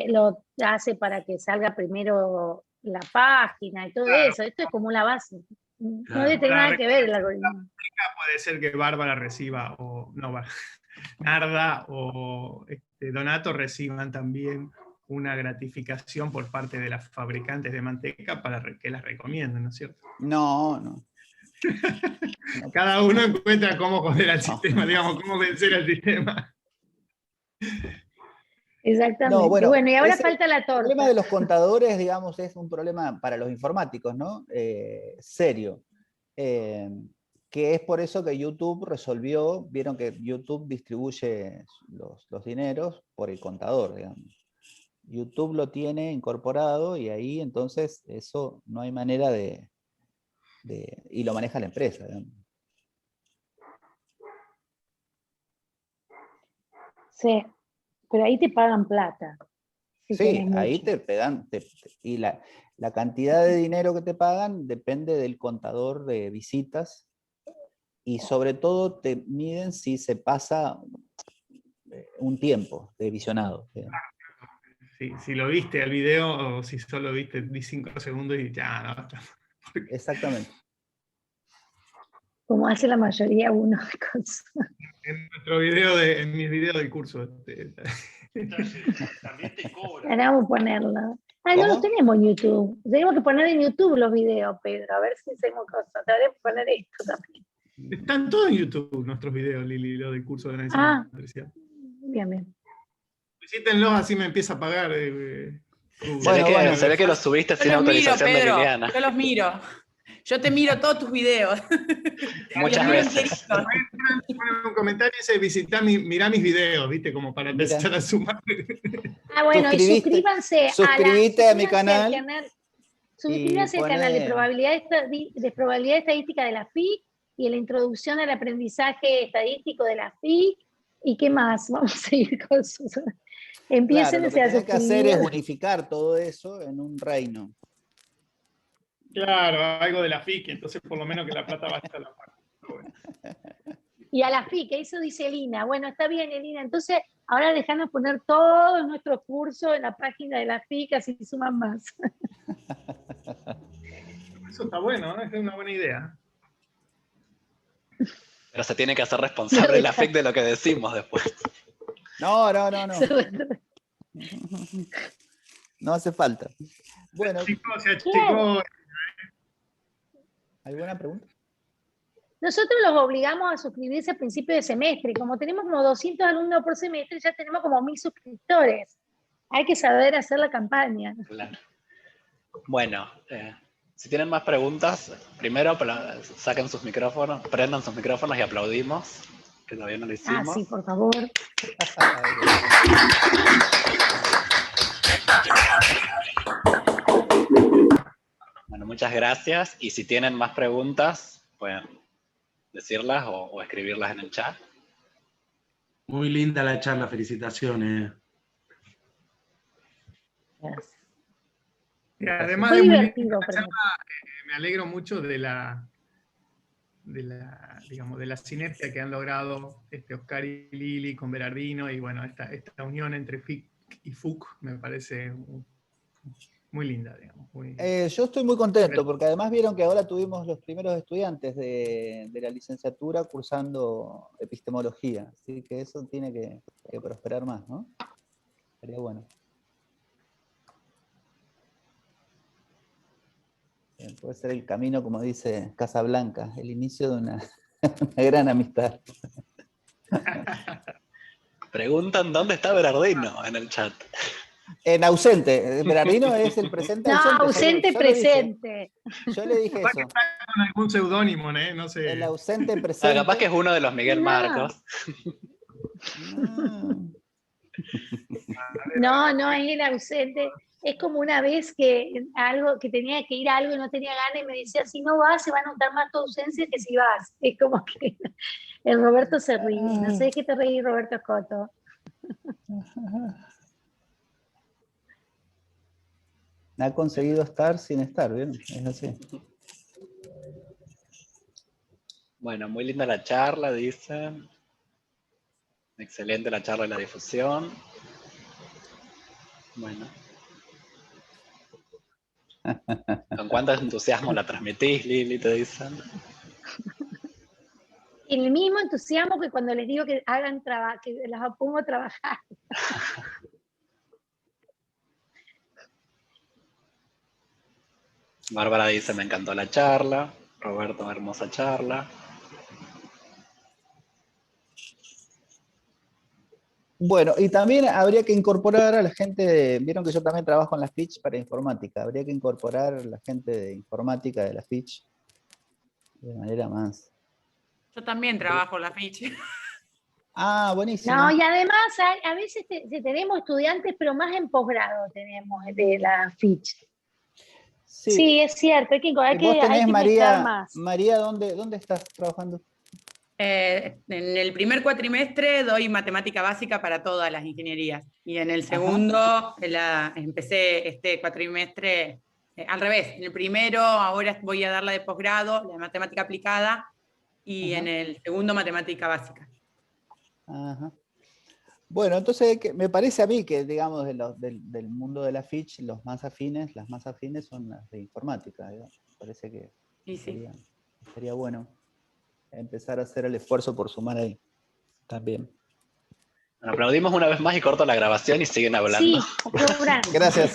lo hace para que salga primero la página y todo eso. Esto es como una base. No debe tener nada que ver el algoritmo. Puede ser que Bárbara reciba, o no, Narda o Donato reciban también una gratificación por parte de las fabricantes de manteca para que las recomienden, ¿no es cierto? No. Cada uno encuentra cómo joder al sistema, digamos, cómo vencer al sistema. Exactamente. Bueno, y ahora falta la torta. El problema de los contadores, digamos, es un problema para los informáticos, ¿no? Serio. Que es por eso que YouTube resolvió, vieron que YouTube distribuye los dineros por el contador, digamos. YouTube lo tiene incorporado y ahí entonces eso no hay manera y lo maneja la empresa, digamos. Sí, pero ahí te pagan plata. Sí, ahí te dan, y la cantidad de dinero que te pagan depende del contador de visitas y sobre todo te miden si se pasa un tiempo de visionado. Si lo viste al video o si solo viste 5 segundos y ya, no. Exactamente. Como hace la mayoría uno de cosas. En mis videos del curso. También te cobra. Ahora vamos a ponerla. Ah, no los tenemos en YouTube. Tenemos que poner en YouTube los videos, Pedro, a ver si hacemos cosas. Tenemos que poner esto también. Están todos en YouTube nuestros videos, Lili, los del curso de análisis de matricidad. Bien, bien. Visítenlos, así me empieza a pagar. Se ve que los subiste sin autorización de Liliana. Yo los miro. Yo te miro todos tus videos. Muchas veces. Ponen un comentario y dice, mirá mis videos, ¿viste? Como para empezar a sumar. Ah, bueno, y suscríbanse a mi canal. Suscríbanse al canal de probabilidad estadística de la FIC y la introducción al aprendizaje estadístico de la FIC. ¿Y qué más? Vamos a seguir con sus... Empiecen a suscribir. Lo que tienen que hacer es unificar todo eso en un reino. Claro, algo de la FIC, entonces por lo menos que la plata vaya a la parte. Bueno. Y a la FIC, eso dice Elina. Bueno, está bien, Elina. Entonces, ahora dejanos poner todos nuestros cursos en la página de la FIC, así suman más. Eso está bueno, ¿no? Es una buena idea. Pero se tiene que hacer responsable la FIC de lo que decimos después. No. No hace falta. Bueno, chicos. ¿Alguna pregunta? Nosotros los obligamos a suscribirse a principio de semestre. Como tenemos como 200 alumnos por semestre, ya tenemos como 1000 suscriptores. Hay que saber hacer la campaña. Claro. Bueno, si tienen más preguntas, primero saquen sus micrófonos, prendan sus micrófonos y aplaudimos, que todavía no lo hicimos. Ah, sí, por favor. Bueno, muchas gracias. Y si tienen más preguntas, pueden decirlas o escribirlas en el chat. Muy linda la charla, felicitaciones. Gracias. Y además Fue de divertido, charla, me alegro mucho de la sinergia que han logrado Oscar y Lili con Berardino, y bueno, esta unión entre FIC y FUC me parece muy linda, digamos. Yo estoy muy contento, porque además vieron que ahora tuvimos los primeros estudiantes de la licenciatura cursando epistemología, así que eso tiene que prosperar más, ¿no? Sería bueno. Puede ser el camino, como dice Casablanca, el inicio de una gran amistad. Preguntan dónde está Berardino en el chat. En ausente. Berardino es el presente ausente. No, ausente presente. Yo le dije eso. Está con algún seudónimo, no sé. El ausente presente. Capaz que es uno de los Miguel Marcos. No, es el ausente. Es como una vez que tenía que ir a algo y no tenía ganas y me decía, si no vas, se va a notar más tu ausencia que si vas. Es como que el Roberto se ríe. No sé de qué te reí, Roberto Escoto. Ha conseguido estar sin estar, ¿vieron? Es así. Bueno, muy linda la charla, dicen. Excelente la charla y la difusión. Bueno. ¿Con cuánto entusiasmo la transmitís, Lili, te dicen? El mismo entusiasmo que cuando les digo que hagan trabajo, que las pongo a trabajar. Bárbara dice, me encantó la charla. Roberto, hermosa charla. Bueno, y también habría que incorporar a la gente, vieron que yo también trabajo en la FICH para informática, habría que incorporar a la gente de informática de la FICH de manera más... Yo también trabajo en la FICH. Ah, buenísimo. No, y además a veces tenemos estudiantes, pero más en posgrado tenemos de la FICH. Sí, es cierto, hay que María, más. María, ¿dónde estás trabajando? En el primer cuatrimestre doy matemática básica para todas las ingenierías. Y en el segundo empecé este cuatrimestre al revés. En el primero ahora voy a dar la de posgrado, la de matemática aplicada, y en el segundo matemática básica. Ajá. Bueno, entonces me parece a mí que, digamos, del mundo de la FICH, las más afines son las de informática, digamos. parece que Y sí. sería bueno empezar a hacer el esfuerzo por sumar ahí también. Bueno, aplaudimos una vez más y corto la grabación y siguen hablando. Sí, Gracias.